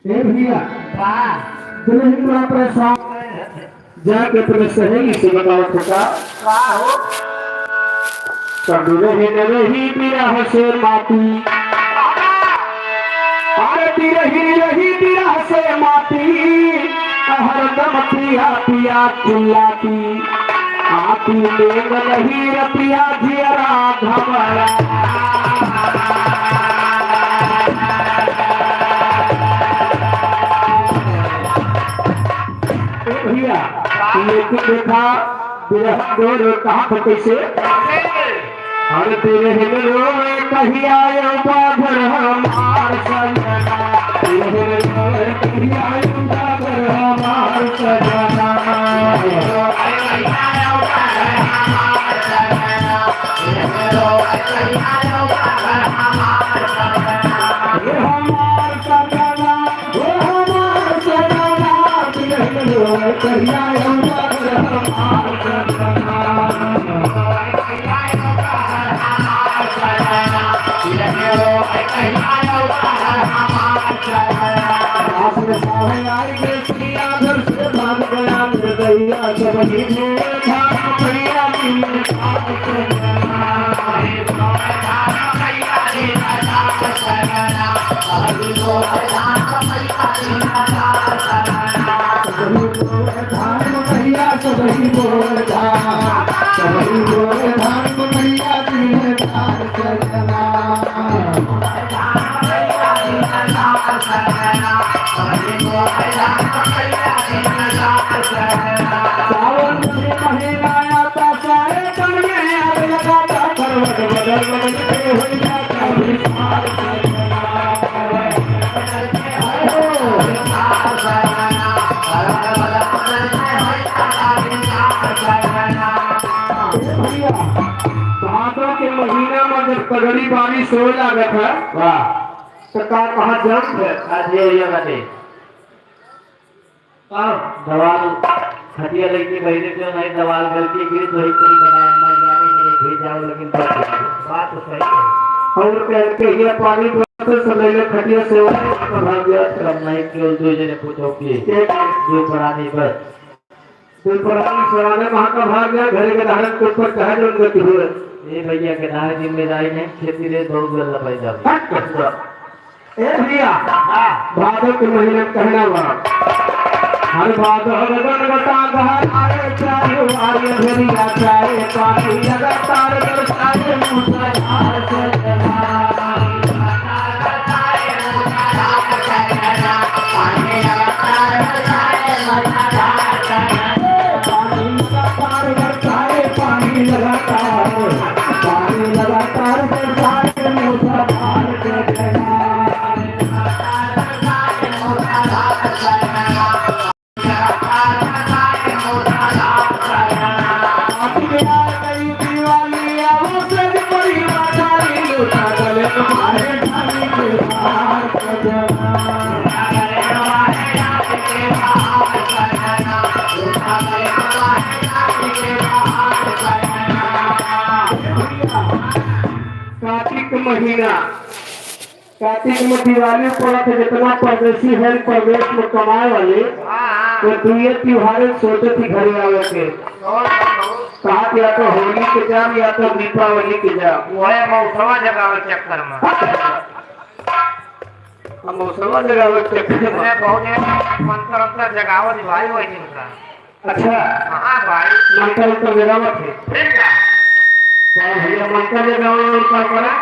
ए भैया वाह दुल्हन का प्रसाद जाके अपने सहेली से बताओ छोटा वाह हो सब रही बिरह से माटी आरती रही बिरह से माटी हरदम पिया पिया चिल्लाती आती लेग नहीं रतिया जियरा घबरा भैया लेकिन देखा बिरह गोर कहाँ पर कैसे हर तेरे हिलो में कहीं आयो बाबर हमार सजना तेरे हिलो में कहीं आयो बाबर हमार सजना कहीं आयो बाबर हमार भादों के महीना में जब पगड़ी बारिश हो लागत है वाह तो कहाँ जम है आज ये बने दवाल खटिया लेके बहने क्यों नहीं दवाल गलती गिरी तो ही कोई बनाए मर जाने के लिए भेज जाओ लेकिन बात तो सही है और कहते ये पानी से सलेले खटिया से तो भाग गया कम नहीं केवल दो जने पूछो कि जो पुरानी बस कोई पुरानी सवाले वहाँ का भाग गया घर के धारक के ऊपर कहा जो गति हुए ये भैया के नारे जिम्मेदारी नहीं खेती रे बहुत गल पाई जाओ ए भैया भादों के महीने में कहना हुआ हर भादों लगन बता गहर आए चाहे आए भरिया चाहे पानी लगातार बरसाए मुसलधार से कार्तिक महीना कार्तिक में दिवाली पड़ा था जितना परदेशी है प्रदेश में कमाए वाले तो दुनिया त्योहार सोचे थी घर आवे के कहा या तो होली के जाम या तो दीपावली के जाम वह मौसमा जगह चक्कर में हम मौसमा जगह चक्कर में बहुत मंत्र जगावत भाई वही जिनका अच्छा हाँ भाई मंत्र जगावत है ठीक है भैया मंत्र जगावत क्या करा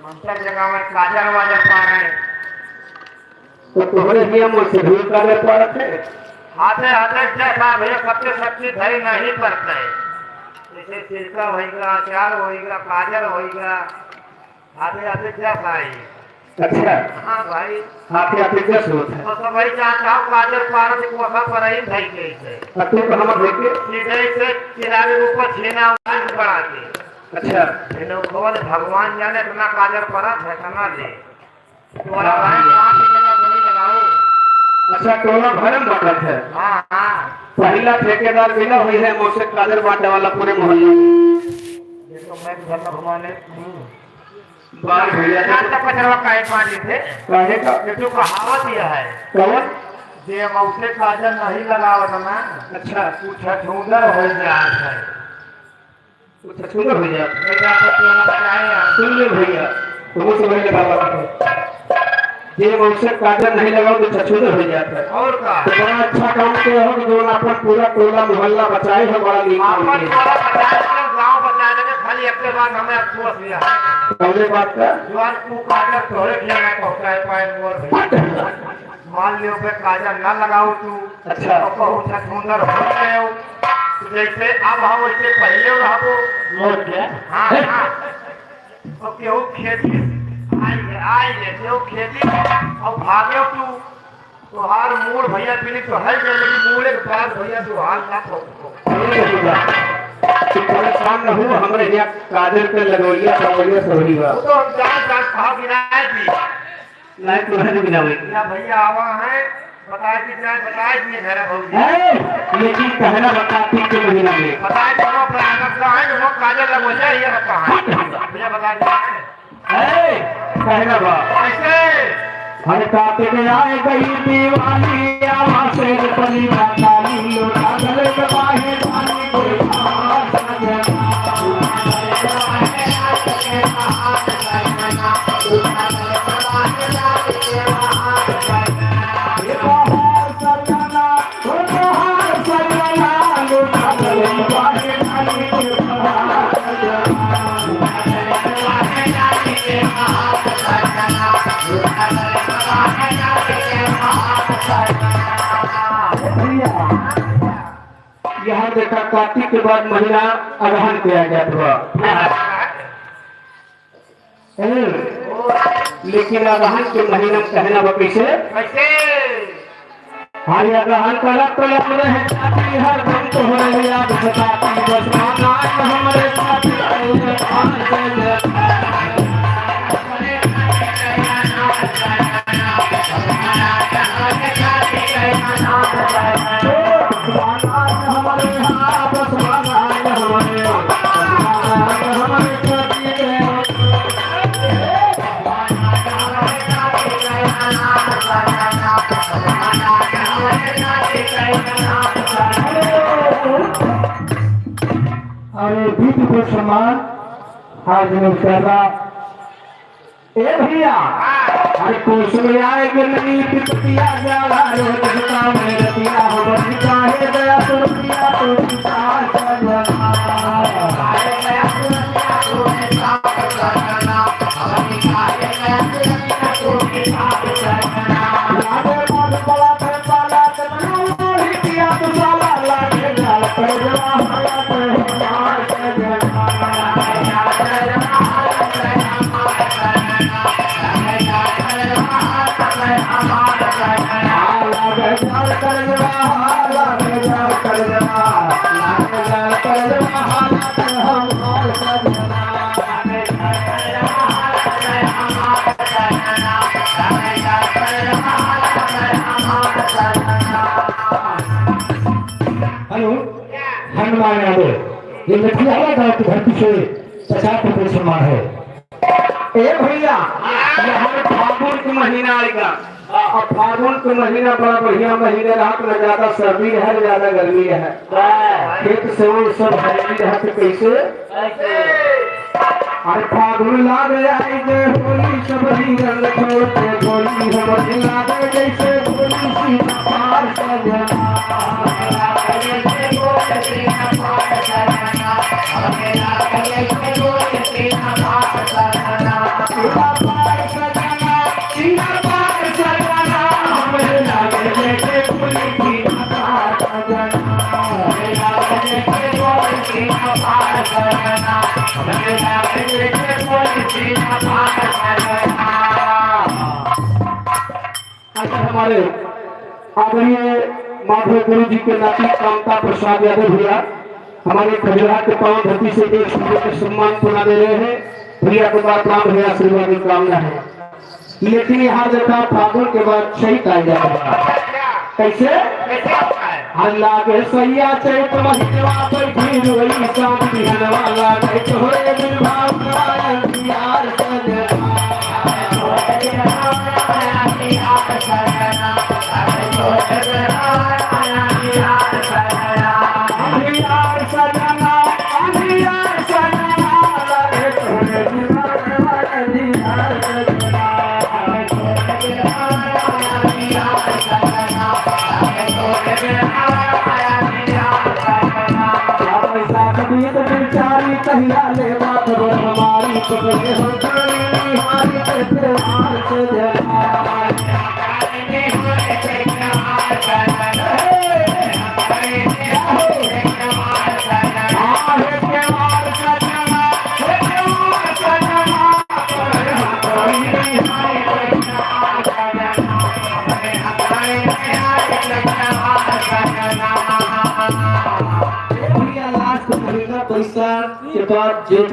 मंत्र जगह में काजर वाजर पा रहे तो तुम्हारे नियम से भी कार्य पड़ते हाथे हाथे जैसा भैया सबसे शक्ति धैर्य नहीं करते जैसे सिरका होगा अचार होगा काजर होगा हाथे हाथे जैसा ही अच्छा हाँ भाई हाथे हाथे जैसे होता है तो भाई चाहता हूँ काजर पार से कोसा पर ही धई गई से तो हम देखे सीधे से किनारे ऊपर छेना बढ़ा के अच्छा भगवान भगवान जाने इतना काजर पड़ा है कमा ले अच्छा टोला भर में बांटा है पहला ठेकेदार मिला हुई है मुझसे काजर बांटने वाला पूरे मोहल्ले देखो मैं घर में घुमाने बाल भैया ना तो कचरा काहे पानी थे काहे का ये तो कहावत यह है कवन जे मौसे काजल नहीं लगावत ना अच्छा कुछ सुंदर हो जात है कुछ सुंदर हो जाए बेटा को क्यों ना बताए यार सुन ले भैया तुम समझ ले बाबा ये मौसम काजल नहीं लगाओ तो छछूदर हो जाता है और का तो बड़ा अच्छा काम किया हो कि जो अपन पूरा टोला मोहल्ला बचाए है बड़ा नीक काम आपन किया वाला बचाने के गांव बचाने के खाली एक के बाद हमें अफसोस लिया पहले बात का जवान तू काजल तोरे के मैं पहुंचाए पाए मोर भैया मान लियो पे काजल ना लगाओ तू अच्छा। तो बहुत सुंदर हो गए हो तो जैसे अब हम वैसे पहले रहो और क्या हाँ हाँ तो केहू खेती आई केहू खेती और भागे तू तो हार मूड भैया पीली तो है लेकिन मूड के पास भैया तू हाल ना तो परेशान न हो हमरे यहाँ काजल पे लगोलिया लगोलिया सोहरी बा वो तो हम जान कहा विनायक जी नहीं तो है बिना हुई या भैया आवा है बताए दिए घर भौजी है लेकिन कहना बताती के महीना में बताए दोनों प्रांगण का है दोनों काजल लगो जाए ये रखा है भैया बता दिया है कहना बा कैसे हर काते में आए गई दीवानी आवाज से पली काली लो काजल के बाहे पानी कोई खास यहाँ देखा कार्तिक के बाद महीना अगहन किया जाता है लेकिन अगहन के महीना में कहना बा कैसे कैसे हर अगहन कला तो लग रहे साथी हर दम तो हो रही याद सताती बस माना हमारे साथी अरे दीदी को सम्मान आज नमस्कार ए भैया अरे कुछ में आएगे नहीं पितिया जाला रोज काम है रतिया हो बतिया है दया तो रतिया तो विचार करना आए गया तो रतिया तो विचार करना हम निकाले गया तो रतिया तो विचार करना लागे मन बड़ा कर पाला तो बनाओ रतिया तो साला लागे जाल पर जवा हला तो विचार हेलो हनुमान यादव ये लठियाला गांव की धरती से 50 रुपये सम्मान है ए भैया यहाँ फागुन के महीना आएगा और फागुन के महीना बड़ा बढ़िया महीना रात में ज्यादा सर्दी है ज्यादा गर्मी है खेत से वो सब हरियाली रहते कैसे अरे फागुन लागे आई जे होली सब रंग छोड़ के होली हम लागे जैसे होली सी पार सजना हमारे आदरणीय माधव गुरु जी के नाती कामता प्रसाद यादव भैया हमारे खजुरा के पांव धरती से 1 रुपये का सम्मान पुना दे रहे हैं भैया के बाद नाम भैया आशीर्वाद की कामना है लेकिन यहाँ देखा फागुन के बाद शहीद आ जाएगा कैसे अल्लाह के सैया चैत महीनवा बैठी रोई शाम बिहनवा लागे तोरे बिरभाव यार सजना कहिया ले बात हमारी पकड़े हो हमारी हार से पैसा के बाद जेठ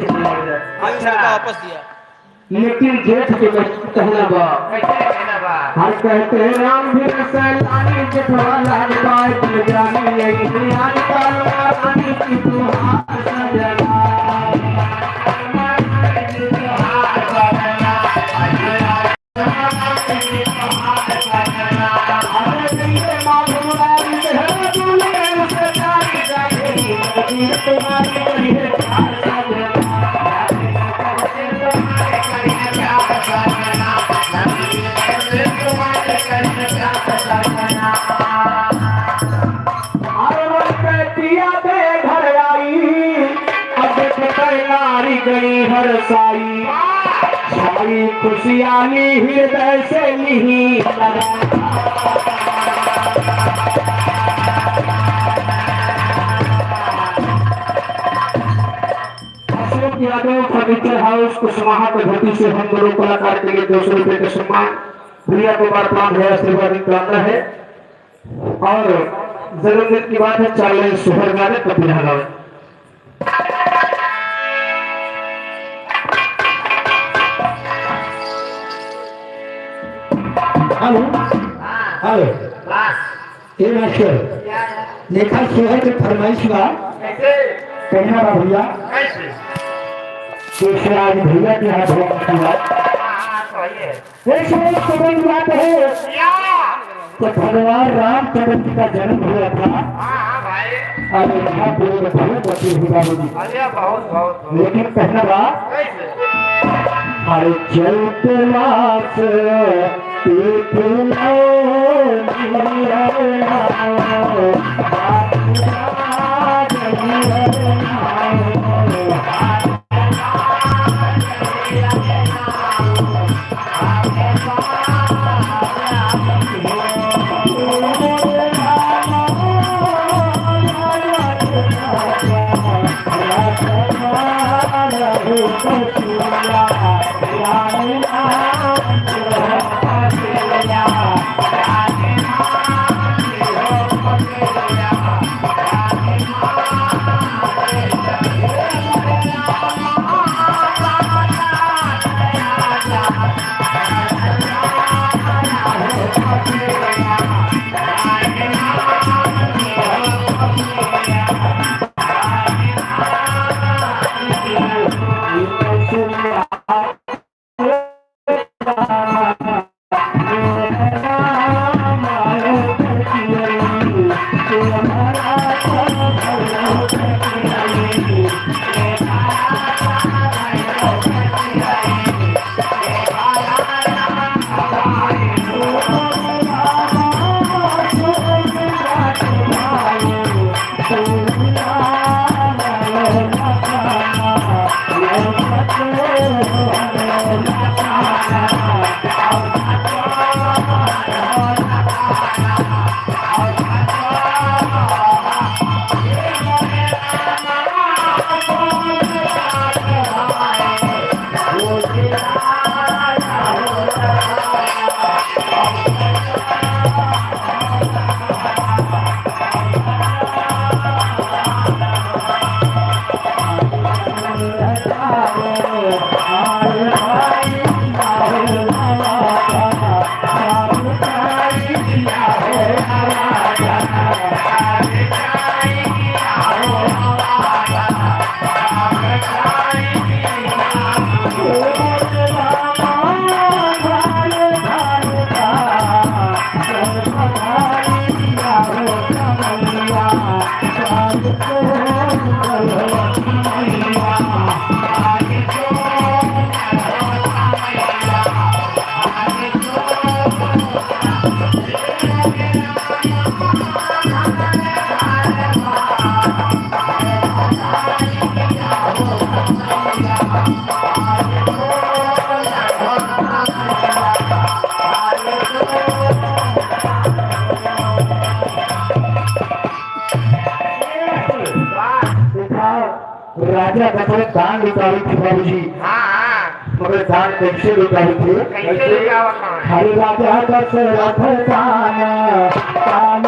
अच्छा वापस दिया लेकिन जेठ के कहना बा हर कहते राम भी सैलानी जेठवाला बात जानी यही आजकल रानी की तुहार सजना गई हर साई साई खुशियाली हृदय से नहीं अशोक यादव फर्नीचर हाउस कुशवाहा के भर्ती से हम दोनों कलाकार के लिए 200 रुपए का सम्मान प्रिया कुमार प्राण है आशीर्वाद निकालना है और जरूरत की बात है 4 लाइन सुहर गाने कपिल हलावे हेलो हेलो ये मास्टर देखा सोहर के फरमाइश बा कहना बा भैया कैसे आज भैया के हाथ हुआ ऐसे एक समय बात है तो भगवान रामचंद्र जी का जन्म हुआ था अरे बहुत अच्छी हुआ लेकिन कहना बा अरे चलते मास राजा कथन दान लुटावे थे बाबूजी, हाँ मगर दान कैसे लुटावे थे? कैसे लुटावा कहाँ? हरे राजा दशरथ दान दान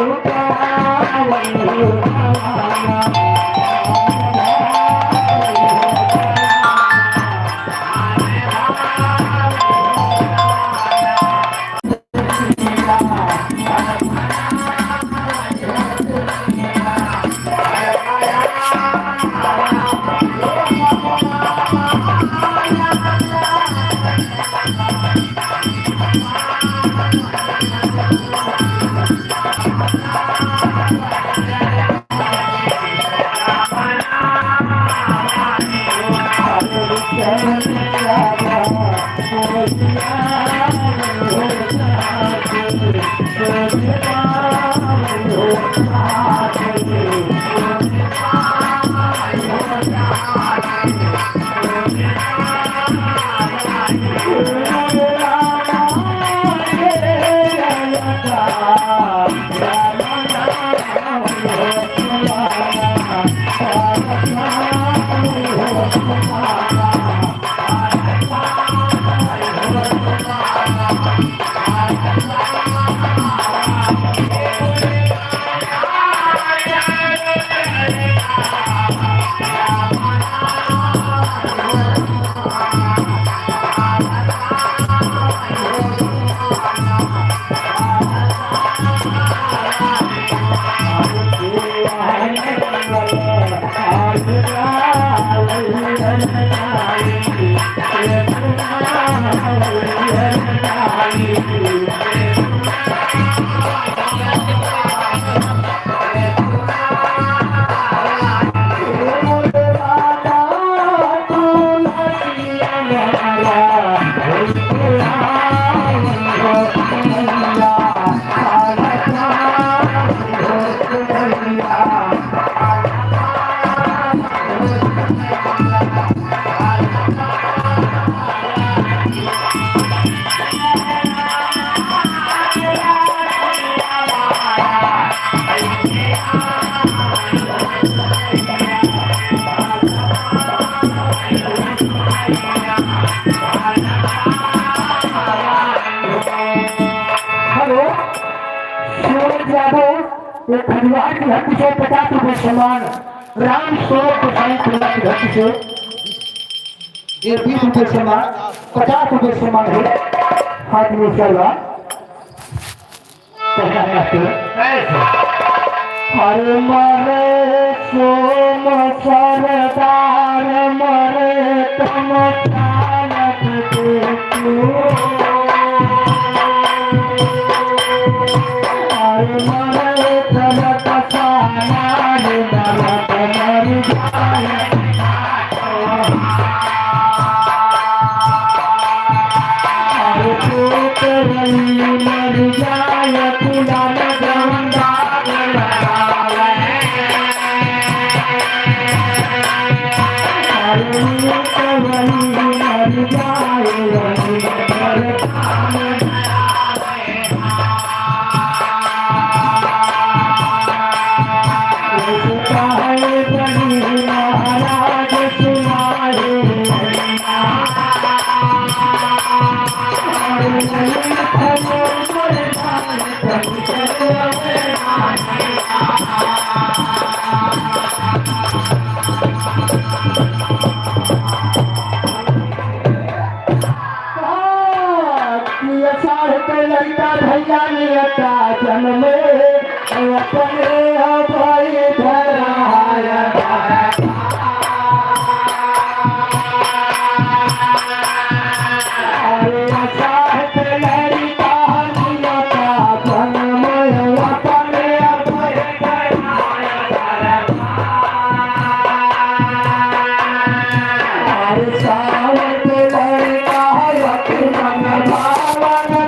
एक हरिवार की धरती से 50 रुपए सम्मान, राम स्वरूप गोसाई खुला की धरती से ये 20 रुपए सम्मान, 50 रुपए सम्मान है। हाथ में चलवा हरे मरे सोम सरदार मरे तुम चालक देखो हरे मरे चलत सामान नरक मर जाए हरे पुत रली मर जाए पुरान गंगा लगावे हरे पुत रली मर जाए मर भैया निरता जन्म अपने भाई धराया अरे साहब लड़का निरता जन्म अपने भाई धराया अरे साहब लड़का अपना भावन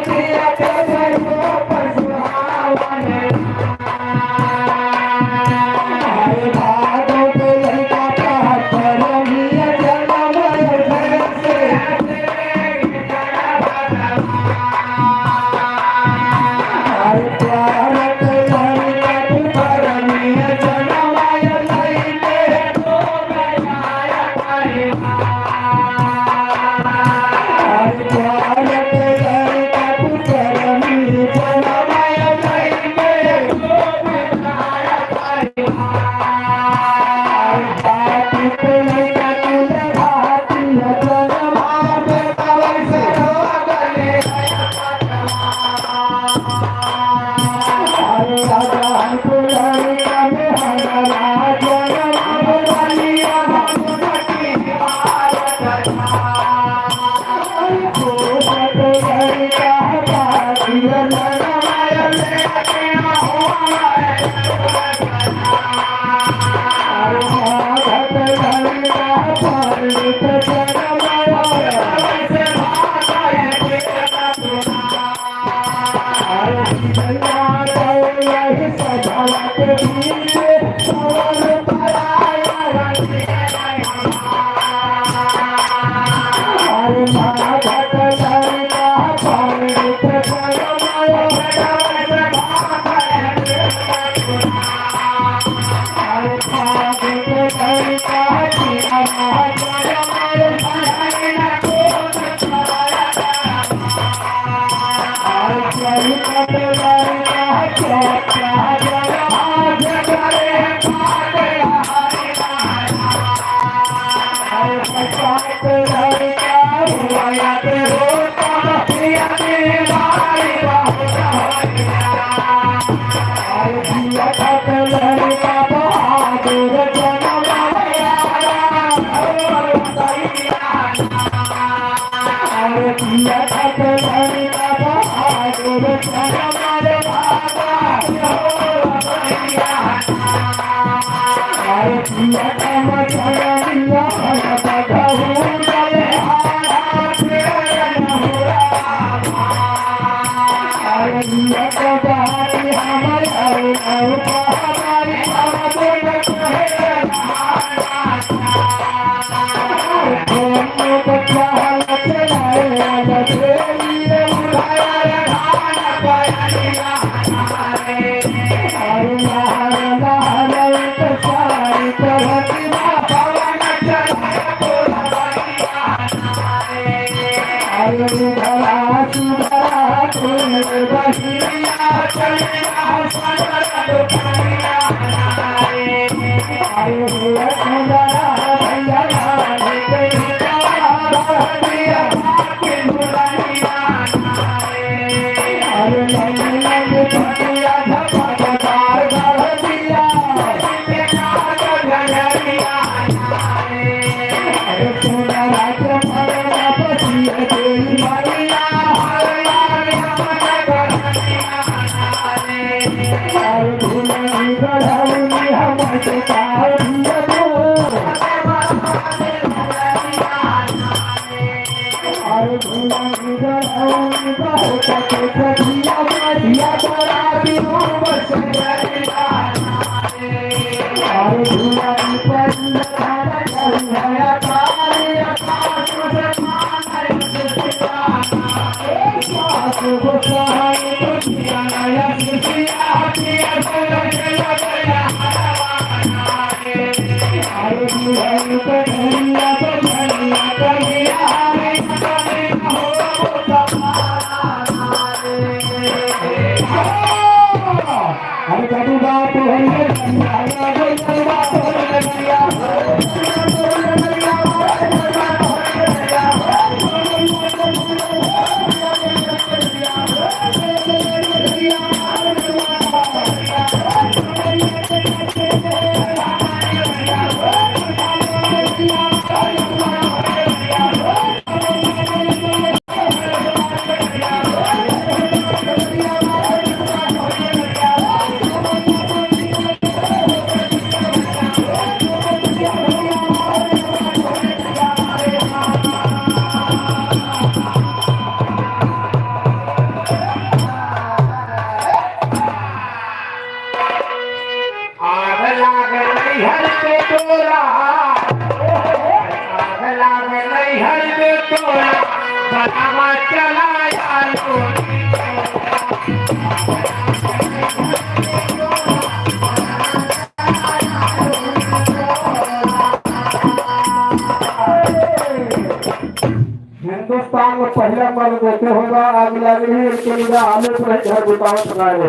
हिंदुस्तान में पहला मर्द देते होगा आग लग रही है इसके लिए आलू पर घर बुताओ बनाए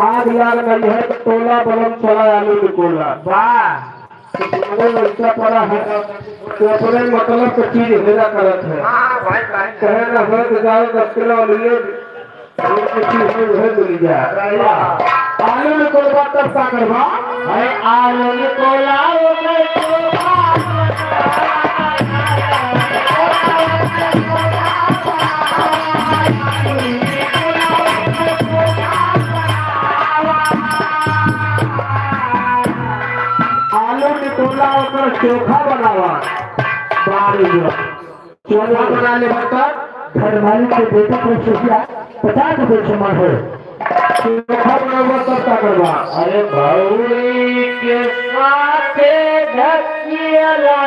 आग लग रही है तो टोला बलम चला आलू निकोला ऐसा पड़ा है तो अपने मतलब की चीज मेरा करत है कहे ना हो तो जाओ 10 किलो लिए मिली जाए आलू निकोला तब सा करवा आलू निकोला चोखा बनावा बारे चोखा बनाने पर घर मालिक के बेटे को रुपया 50 रुपये समान है चोखा बनावा तब का करवा अरे भौरी के साथ ढकियाला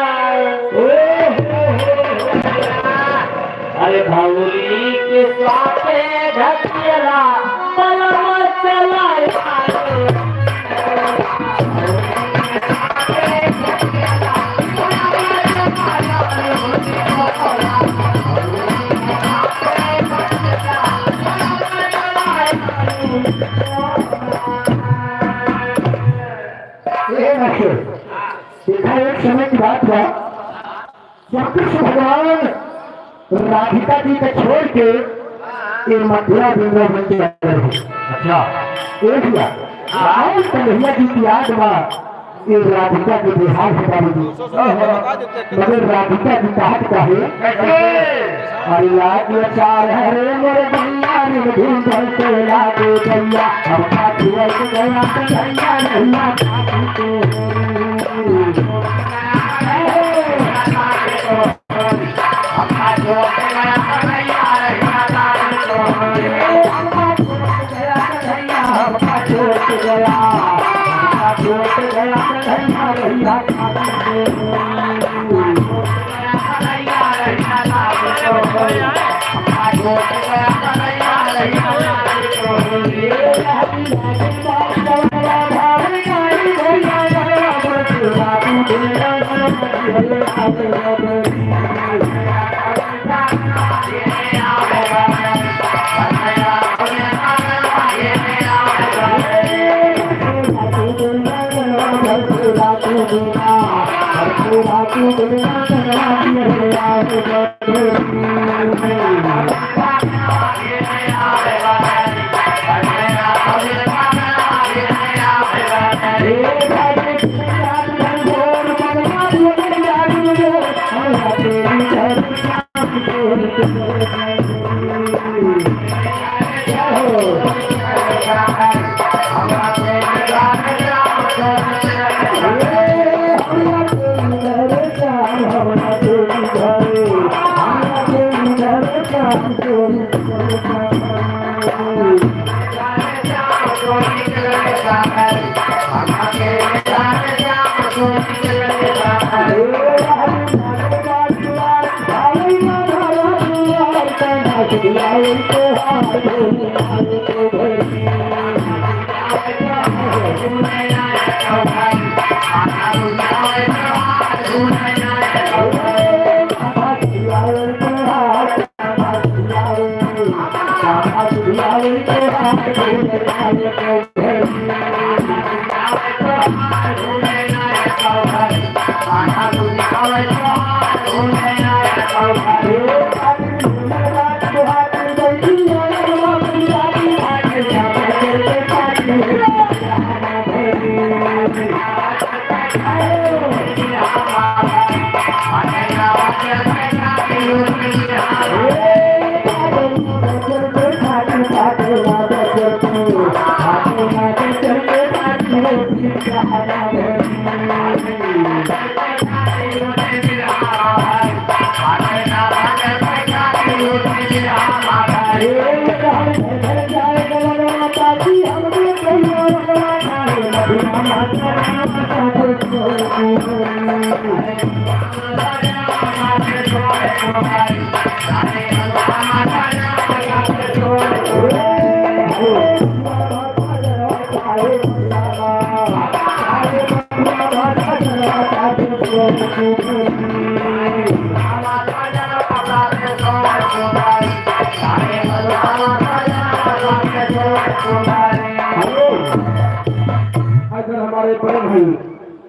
अरे भौरी के साथ ढकियाला तलम चलाए देखा एक समय की बात हुआ जब कृष्ण भगवान राधिका जी को छोड़ के ये मथुरा वृंदावन के अंदर है अच्छा एक राम कन्हैया जी की याद में ये राधिका के बिहार हटा दी मगर राधिका जी कहत कहे अरे याद चार हरे मोर भैया रे ढूंढल के लागे भैया हम पाछुआ के गया भैया भैया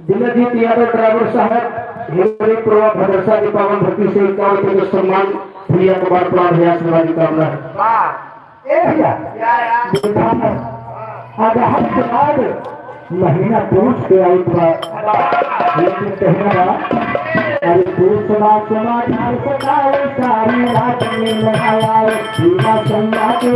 दिलजीत यादव ड्राइवर साहब हिमालय प्रवा भद्रसा की पावन भक्ति से इक्यावन के सम्मान भैया को बार बार भैया सेवानी कामना है आज के बाद महीना पूछ के आई था लेकिन कहना अरे पूछना सुना ढाल सकाओ सारी रात में लगाया जीवा संगा के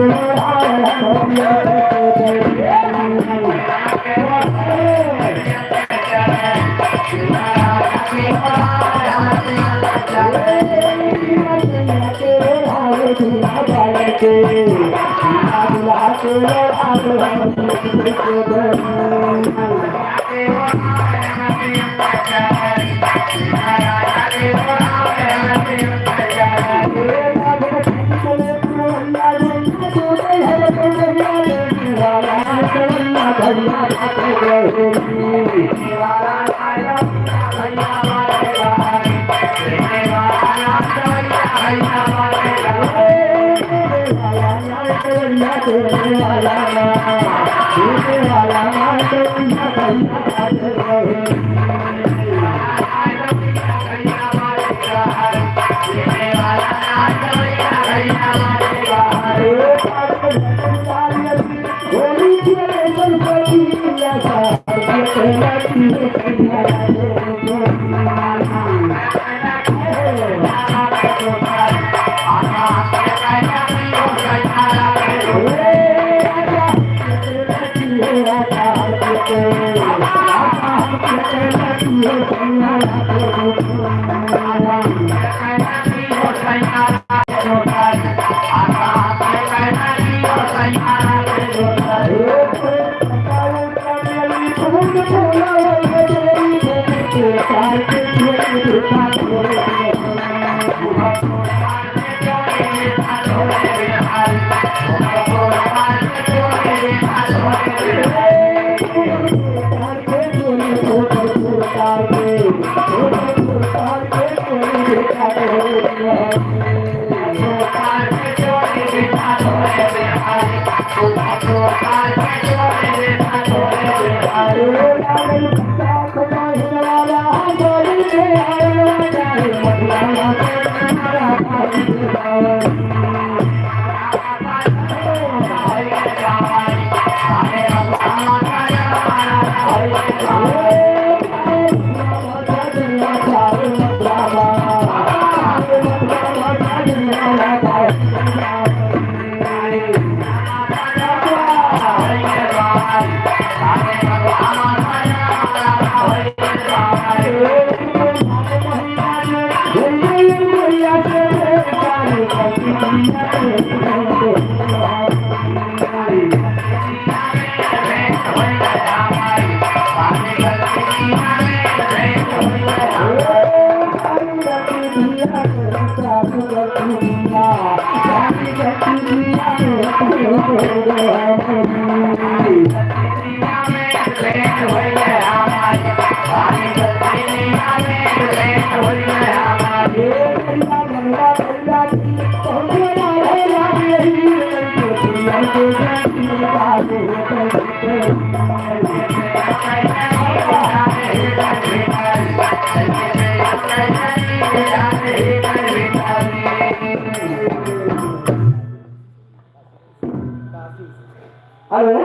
हेलो,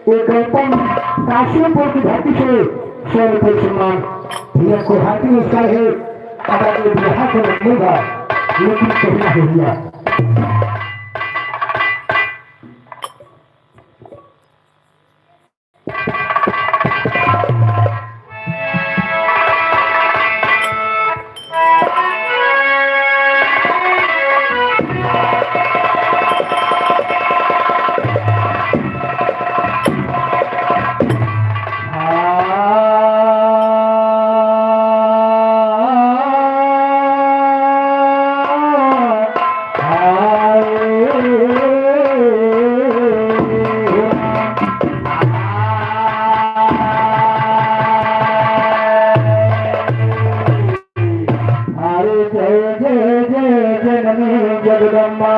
ये गौतम काशीपुर की धरती से 100 रुपये सम्मान भैया को हाथी उसका है। अगर ये बिहार को लगेगा लेकिन कहीं नहीं हुआ। जगदम्बा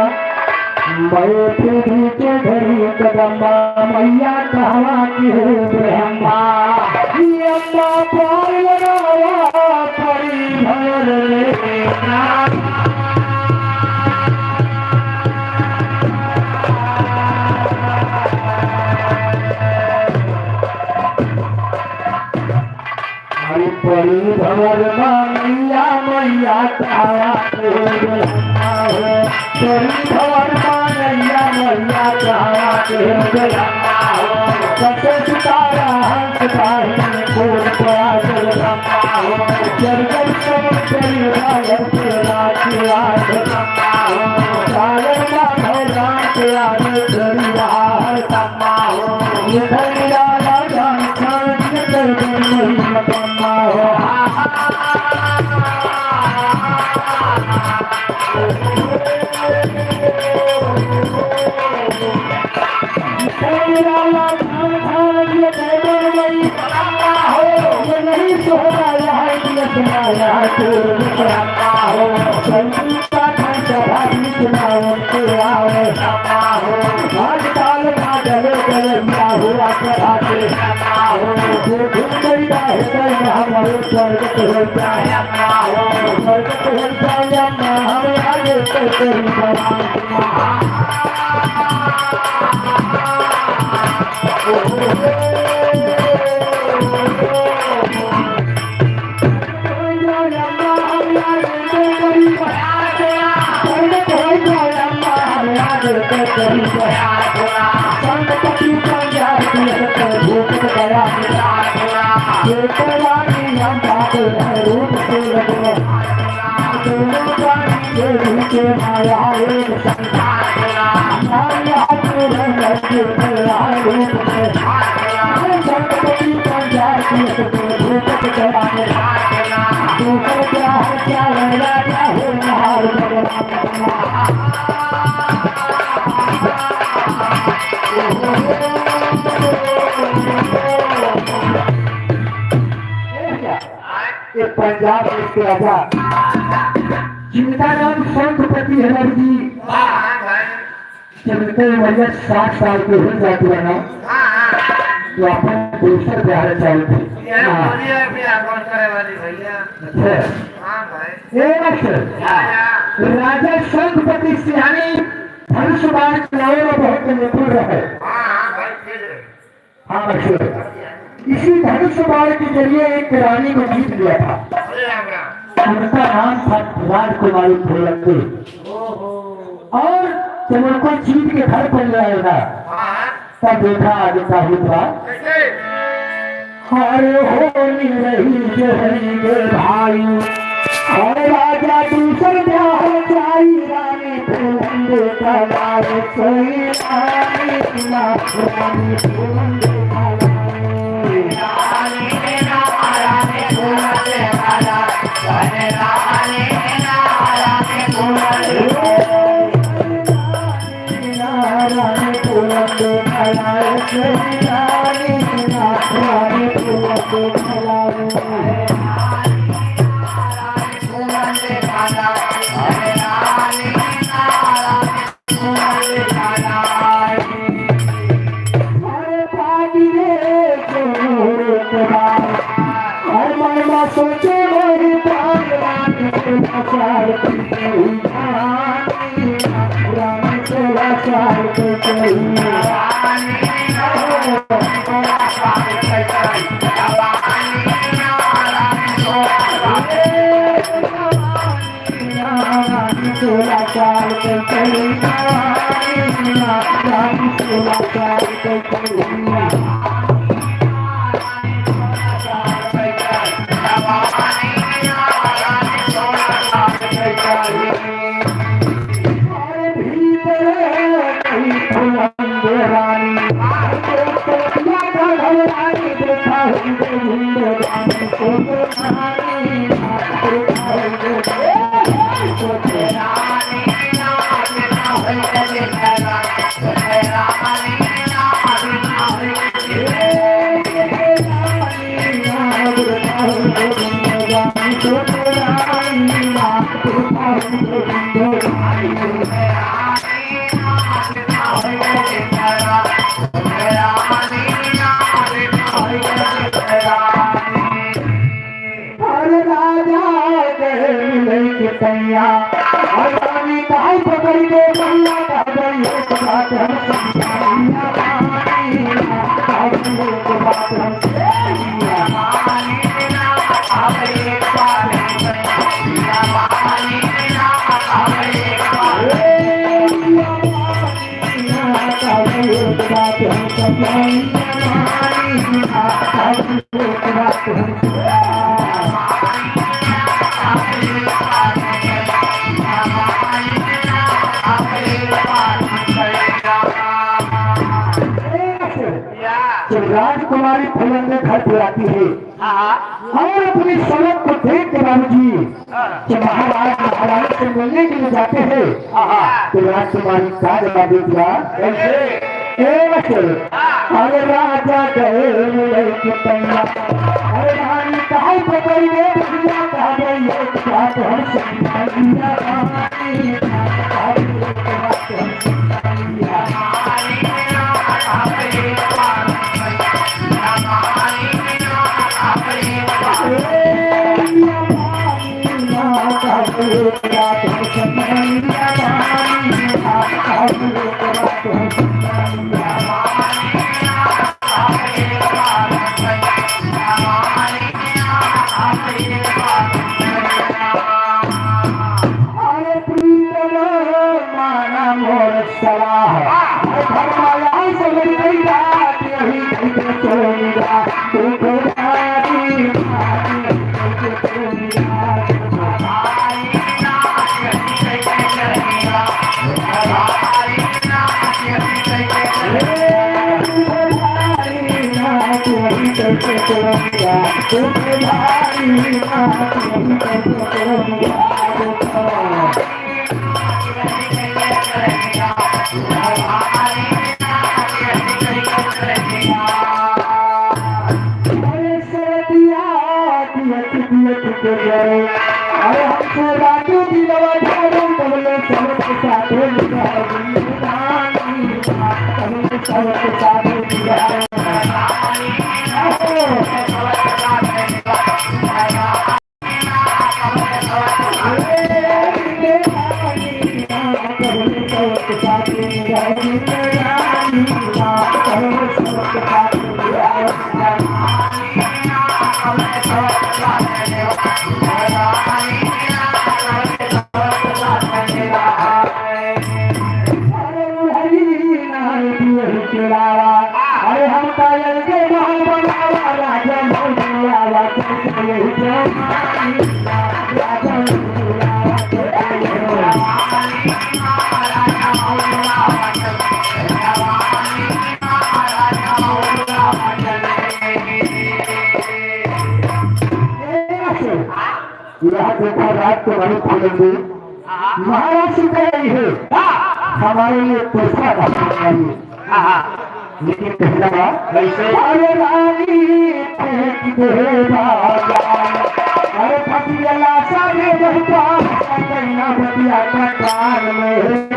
मैं पृथ्वी के धरी कदम्बा मैया कहवा की हो ब्रह्मा अम्मा पार लगाया परी भर लेना परी भर मैया मैया कहवा की हो ब्रह्मा परी भर मैया मैया कहवा की हो ब्रह्मा सत्य सितारा हंस पाही कोट पागल ब्रह्मा जगत सब चल भागल तेरा किया ब्रह्मा सागर माधव राम तेरा धरी रहा है पंजाब के राजा जिनका नाम संतपति है जी, चलते वजह 60 साल के हो जाते हैं ना, तो अपन दूसरे बिहार चाहते राजा संतपति सिंहानी धनुषबाण चुनाव में बहुत निपुण रहे। हाँ बच्चे, इसी धनुषबाण के जरिए एक रानी को जीत लिया था। उनका नाम था राजकुमारी फूलवती। और जब उनको जीत के घर पर ले आएगा तब देखा आगे का हुआ, अरे होली रही जो रहेंगे भाई, और राजा दूसर ब्याह जाई रानी फूलंदे का नाम सोई रानी फूलंदे सोचे मेरी Yeah. जब राजकुमारी फलंग घर पे आती है और अपनी सड़क को देख के बाबूजी जब महाराज महारानी से मिलने के लिए जाते हैं तो राजकुमारी का जवाब दिया अरे राजा गए अरे रानी कहा पकड़ गए कहा गई क्या तो हम अरे हमसे राजू दिलवा ढालो बोले सबके साथ सबके साथ अरे हम कायल के महल बनावा राजा मोहनिया यह देखा रात को बड़ी खोलेंगे महाराज से कह रही है हमारे लिए पैसा चाहिए लेकिन पहला अरे रानी अरे फटिया सारे बहता बतिया का कान में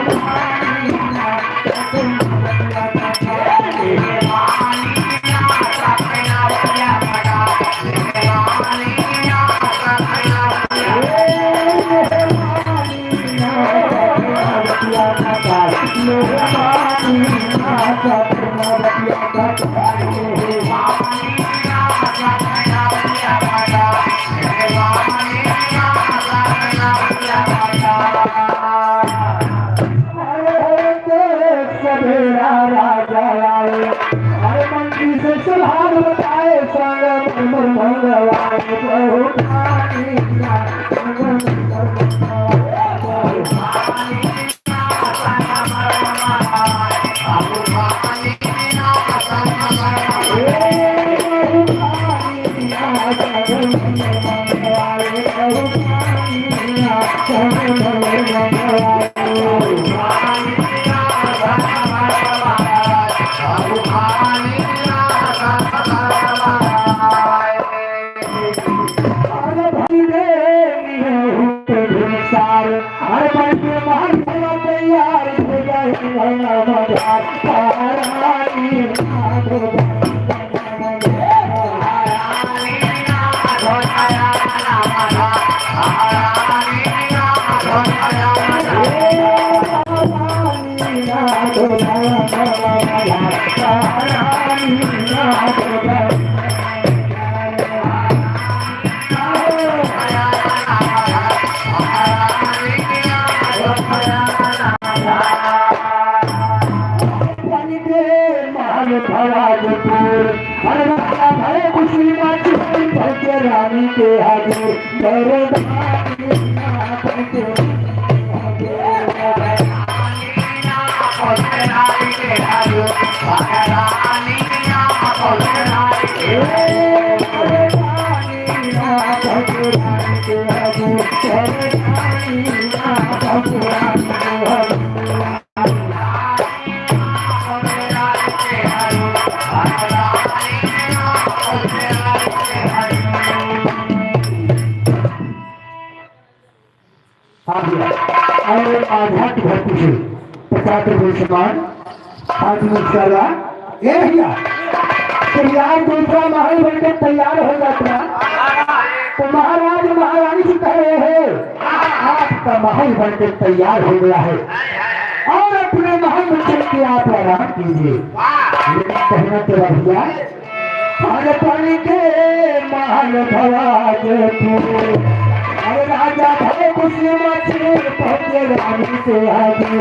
रानी के हाथ छात्र विषमान आज मुस्करा ये भैया तैयार दूसरा महल बनकर तैयार हो जाता तो महाराज महारानी से कह रहे हैं आपका महल बनकर तैयार हो गया है और अपने महल में चल के आप आराम कीजिए। लेकिन कहना तेरा भैया हर पानी के महल भवाज अरे राजा भले खुशी मचे पहुंचे रानी से आगे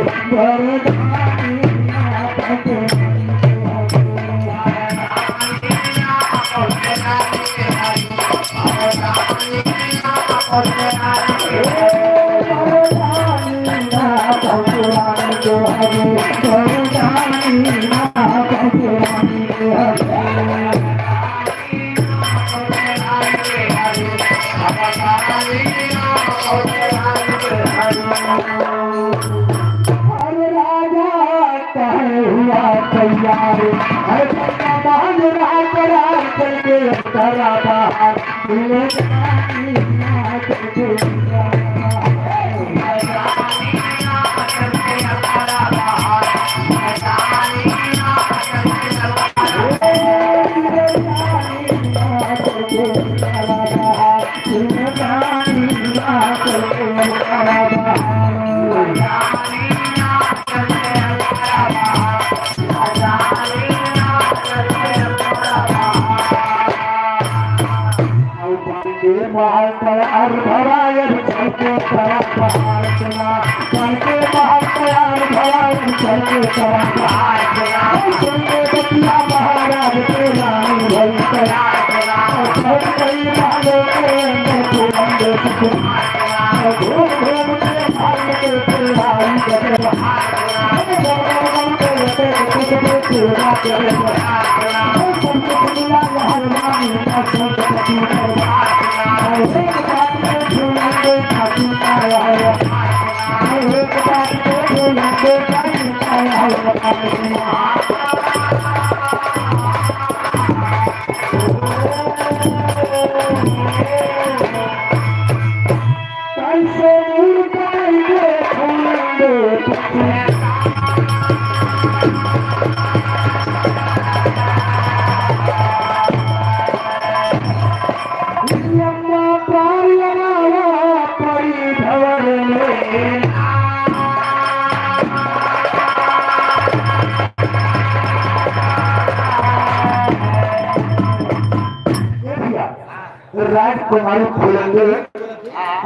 राजकुमारी फूलेंगे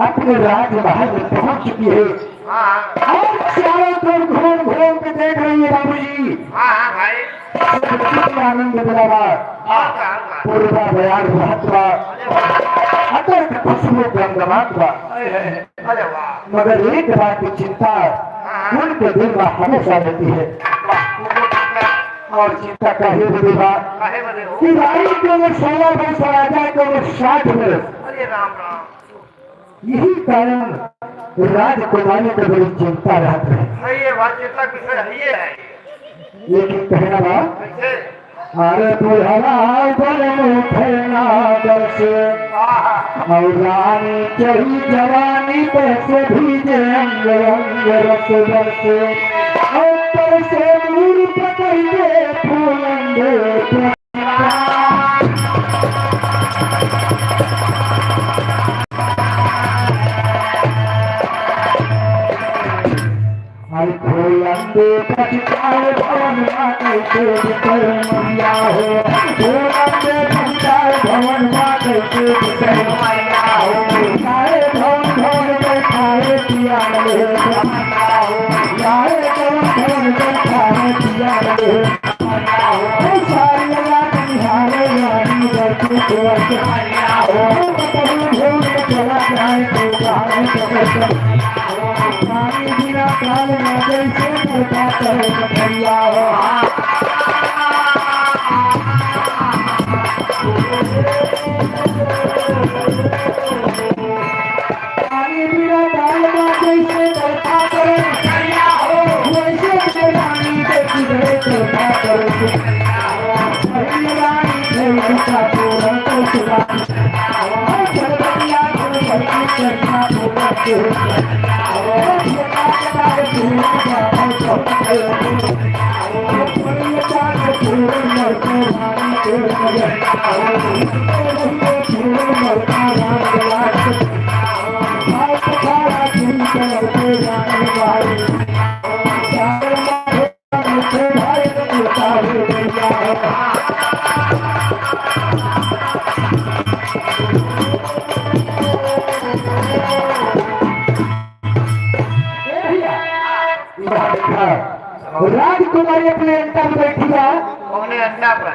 अपने राजमहल में पहुंच चुकी है और चारों तरफ घूम घूम के देख रही है बाबूजी। आनंद पूर्वा बयान महत्वा अतर्क खुशबू गंगमात्वा मगर एक बात की चिंता उनके दिल में हमेशा रहती है और चिंता का ही विधा कि रानी की उम्र 16 वर्ष और राजा की उम्र 60 वर्ष। यही कारण राजकुमारी को बड़ी चिंता रहती है। लेकिन कहना बात अरे बुढ़ा बन उठना बस और रानी चढ़ी जवानी कैसे भीजे अंग अंग रस बरस ऊपर से नूर पकड़े फूलेंगे फूलंदे पछताए भवन माते से कर मैया हो फूलंदे पछताए भवन माते से कर मैया हो लाए भवन भवन बैठाए पिया ले मैया हो लाए भवन भवन बैठाए पिया ले मैया हो सारी रात निहारे रानी दर्द को मैया हो कभी भूल चला जाए तो जाने तो रानी बिना काल में जैसे करता करे कन्हैया हो रानी बिना काल में जैसे करता करे कन्हैया हो वैसे रानी देखी गए करता करे कन्हैया हो रानी देखी का पूरा तो सुना चलबतिया को भक्ति करना होगा के राजकुमारी अपने अंडा में बैठी है। कौने अंडा पर?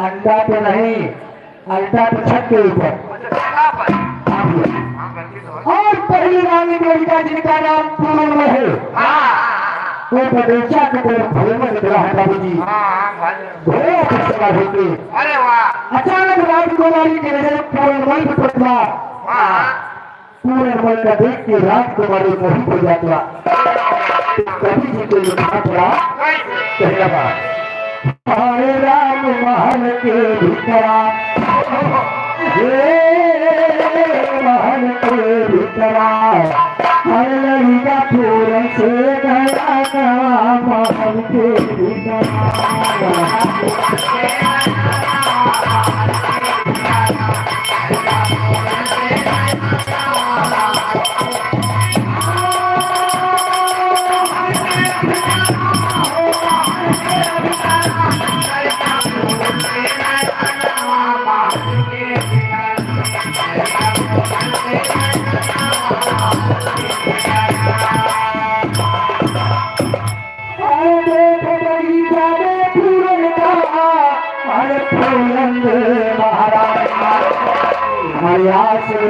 अंडा पे नहीं, अंडा तो छत के ऊपर। अच्छा छता पर। हाँ बच्ची तो है। और पहली रानी देविका जिनका नाम पूर्ण है, हाँ वो बदेशा के तरफ भोले में रहा है बाबू जी। हाँ भाई। घोड़ा पर सवार होके अरे वाह। अचानक राजकुमारी की नजर पूर्णमल पर पड़ा। हाँ पूर्णमल का देख के राजकुमारी मोहित हो जाता। कभी जी को लिखा पड़ा कैसे? कहना बात हरे राम महल के भीतरा, महल के भीतरा हर लड़का पूरन से गया महल के भीतरा।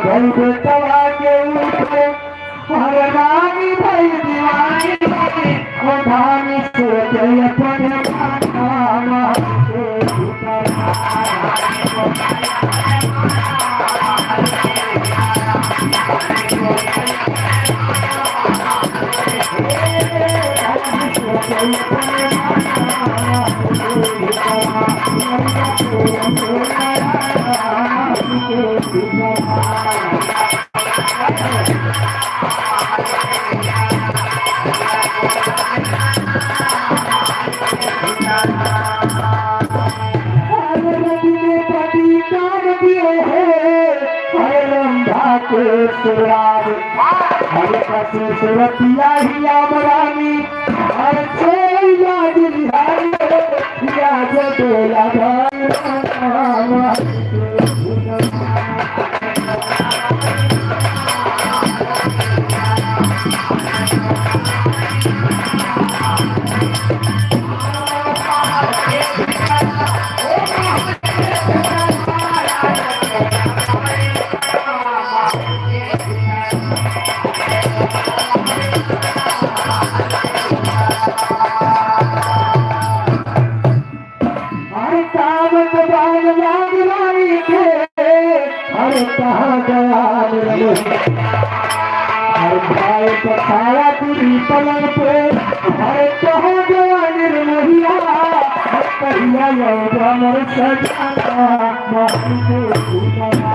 भई तवा के ऊपर हर रानी भई दीवानी, धानी सोचे अपने माता के भीतर। सुरतिया ही आमरानी हर छोया दिलहारी या जदोला भाई पछाया पूरी पलंग पे हर कहो गया निर्मोहिया पहिया यौवन सजाना महल के भीतरा।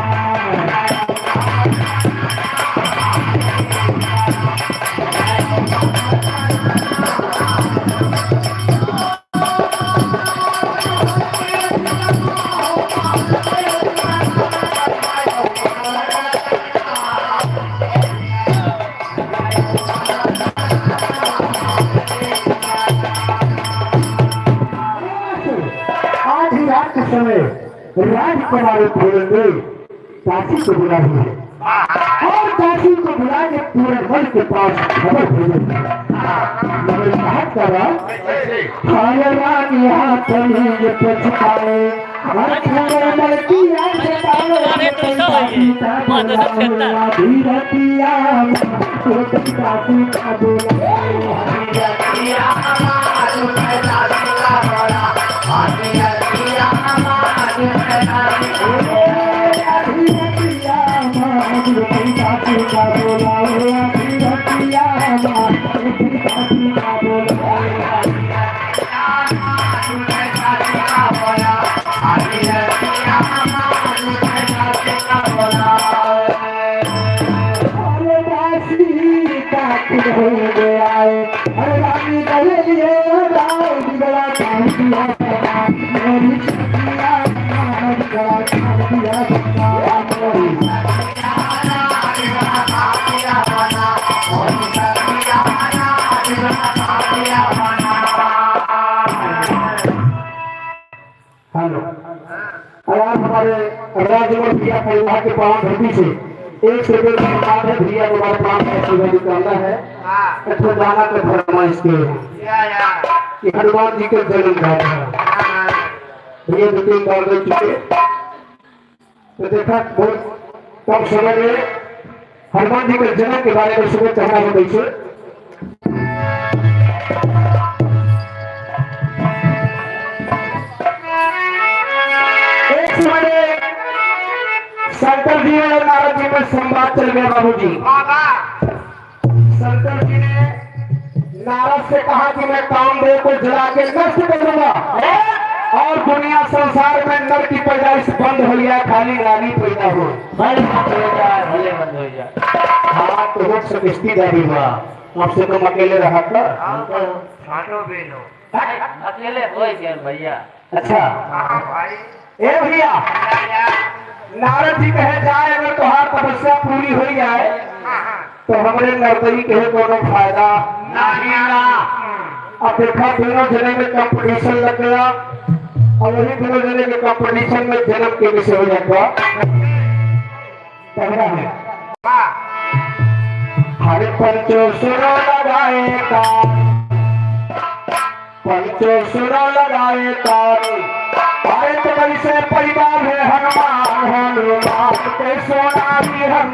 समय राजकुमारी बोलेंगे काशी को बुला है और काशी को बुला के पूरे बल के पास खबर भेजेंगे। मगर कहा करा हर रानी हाथ में पछताए हर खबर बल की हो गया है। अरे रानी हेलो और आप हमारे राजमल भैया परिवार के पावन धरती से 1 रुपये का बात है भैया हमारे पास ऐसे वैल्यू करना है अच्छा जाना का फरमाइश के कि हनुमान जी के जन्म का भैया 2-3 बार दे चुके तो देखा बहुत कम समय में हनुमान जी के जन्म के बारे में सुबह कहना है कैसे शंकर जी और नारद जी में संवाद चल गया बाबू जी शंकर जी ने नारद से कहा कि मैं कामदेव को जला के नष्ट करूंगा और दुनिया संसार में नर की पैदाइश बंद हो गया खाली नारी पैदा हो भले बंद हो जाए। हाँ तो वो सकिस्तीदारी हुआ आपसे तुम अकेले रहा कर अकेले हो गया भैया। अच्छा ए भैया नारद जी कहे जाए अगर तुहार तपस्या पूरी हो जाए तो हमारे नर्तकी कहे कोनो फायदा नहीं ना। अब देखा दोनों जने में कंपटीशन लग गया और वही दोनों जने के कंपटीशन में जन्म के विषय हो जाता पहला है हरे पंचो सुरो लगाए तार पंचो सुरो लगाए तार अरे तो कैसे परिवार है हनुमान हनुमान के सोना भी हम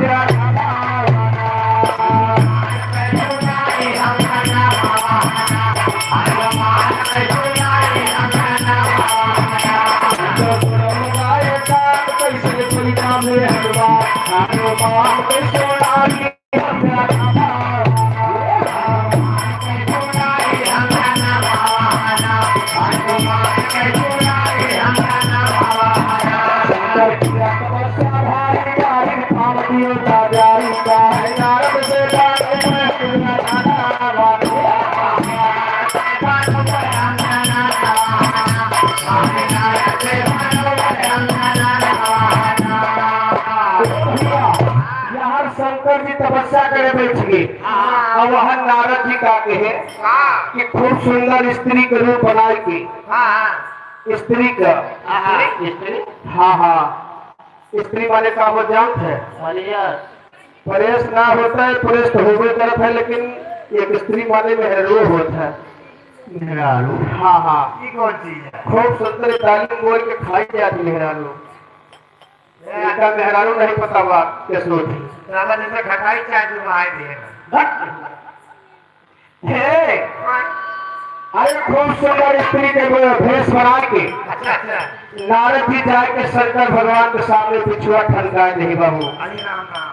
हनुमान के सोना भी शंकर जी तपस्या करे बैठ गए और वह नारद जी का कहे कि खूब सुंदर स्त्री के रूप बनाए की स्त्री का हाँ हाँ स्त्री वाले का वो जानत है परेश ना होता है परेश तो होबे करत है लेकिन एक स्त्री वाले में रो होता है मेहरारू हाँ हाँ कौन चीज है खूब सुंदर तालीम बोल के खाई जाती मेहरारू इनका मेहरारू नहीं पता बात किस रोटी जैसे खटाई चाय जो आए हे अरे खूब सुंदर स्त्री के भेष बना के अच्छा नारद जी जाके शंकर भगवान के सामने बिछुआ ठनकाए नहीं बाबू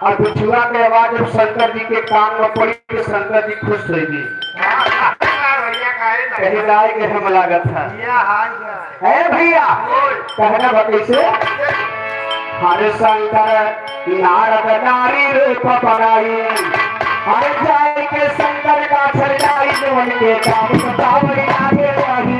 और बिछुआ के आवाज जब शंकर जी के कान में पड़ी तो शंकर जी खुश हो गई कहीं राय के हम लागत था भैया कहना बता से हरे शंकर नारद नारी रूप बनाई हर जाए के शंकर का छड़ाई जोन के काम बतावई आगे वही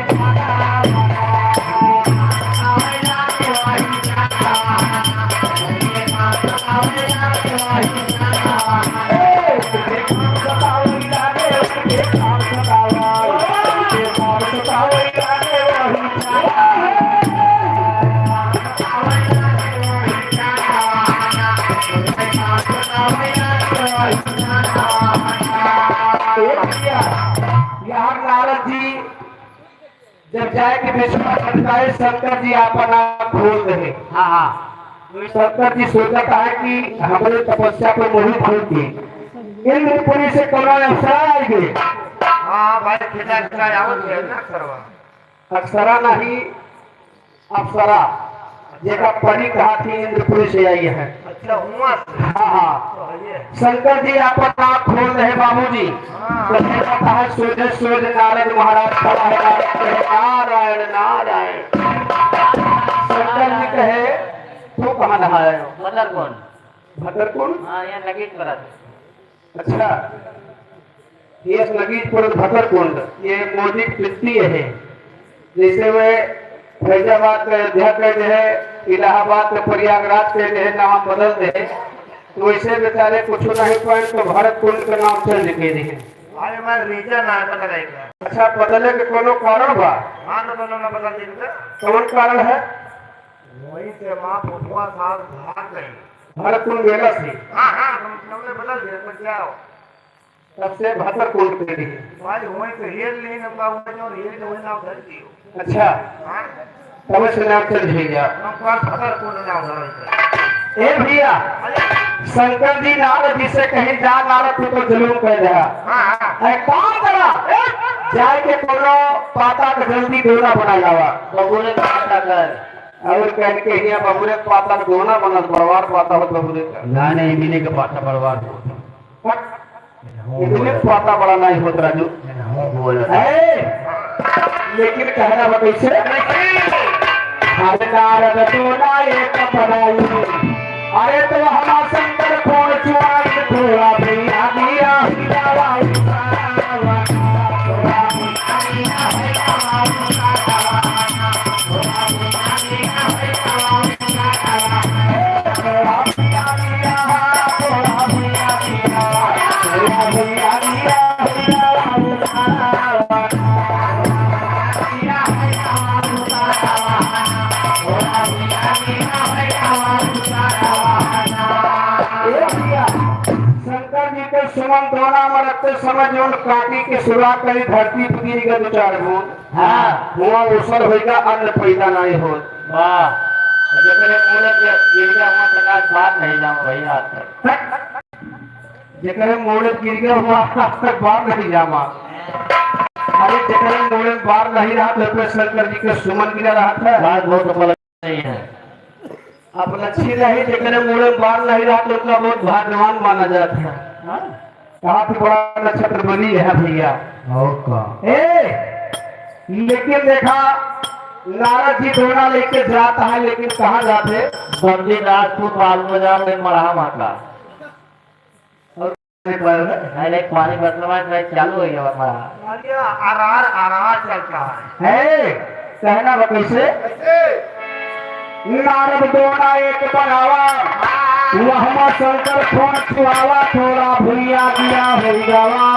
यार नारद जी जब जाए के विश्वास खटकाए शंकर जी अपना खोल रहे शंकर जी सोचता है कि हमारे तपस्या पर मोहित होगी इंद्रपुरी से कोनो अप्सरा आएगी अप्सरा नहीं अप्सरा जेका परी कहा थी इंद्रपुरी से आई है अच्छा हुआ हाँ हाँ शंकर जी अपना खोल रहे बाबूजी तो कहता है सूर्य सूर्य नारद महाराज खड़ा है नारायण नारायण शंकर जी कहे तू कहाँ नहाए हो भदरकुंड यहाँ लगीच करा अच्छा ये लगीचपुर भदरकुंड ये मोदी कृति है जैसे वे फैजाबाद के अयोध्या के जो है इलाहाबाद के प्रयागराज के जो है नाम बदल दे तो वैसे बेचारे कुछ नहीं पाए तो भरत कुंड के नाम चल के रहे भाई मैं रीजन ना पता रहेगा। अच्छा बदले के कोनो कारण बा? हाँ तो दोनों में बदल देंगे। कौन कारण है? वही से माँ फुटुआ साल भाग गई। अरे तुम मेला से हाँ हाँ हमने बदल दिया तो क्या हो? तब से भतर कोट दे दी। भाई वही तो हेल नहीं ना पाऊंगा जो हेल तो वही ना उधर दियो। अच्छा हाँ तब से नाम चल गया। हम कल भतर को ना उधर। ए भैया शंकर जी नारद जी से कहीं जा नारद तू तो जुलूम कर रहा। हाँ हाँ अरे काम करा जाए के कोनो पाता का जल्दी दोना बना लावा बबूरे पाता कर और कह के हिया बबुरे पाता का दोना बना बरवार पाता हो बबुरे का गाने मिले के पाता बर्बाद हो इतने पाता बड़ा नहीं होता राजू बोल लेकिन कहना बता कैसे हर नारद दोना एक बनाई अरे तो हमारा शंकर खोल चुराई थोड़ा भैया दिया शंकर जी के सुमन दोना में रखते समय जो काटी के शुरुआत करी धरती पुगी का दो चार बूंद हाँ हुआ उसर होगा अन्न पैदा नहीं हो वाह जकरे मूलक गिर गया वहाँ प्रकाश बाहर नहीं जाऊँ भैया जकरे मोड़े गिर गया हुआ आज तक बाहर नहीं जामा अरे जकरे मोड़े बाहर नहीं रहा तो फिर शंकर जी के सुमन गिरा रहा था बात बहुत गलत नहीं है अब लक्ष्मी नहीं जकरे मोड़े बाहर नहीं रहा तो उतना बहुत भाग्यवान माना जाता है कहा थी बड़ा नक्षत्र बनी है भैया लेकिन देखा नारद जी दोना लेके जाता है लेकिन कहाँ जाते बंदी राजपूत बाल बाजार में मढ़ा माता पहले पानी बदलवा चालू हो गया मढ़ा अरे आरार आरार चलता है। कहना बा कैसे नारद दोना एक बनावा वह शंकर खोन छुआवा थोड़ा भैया दिया हो जावा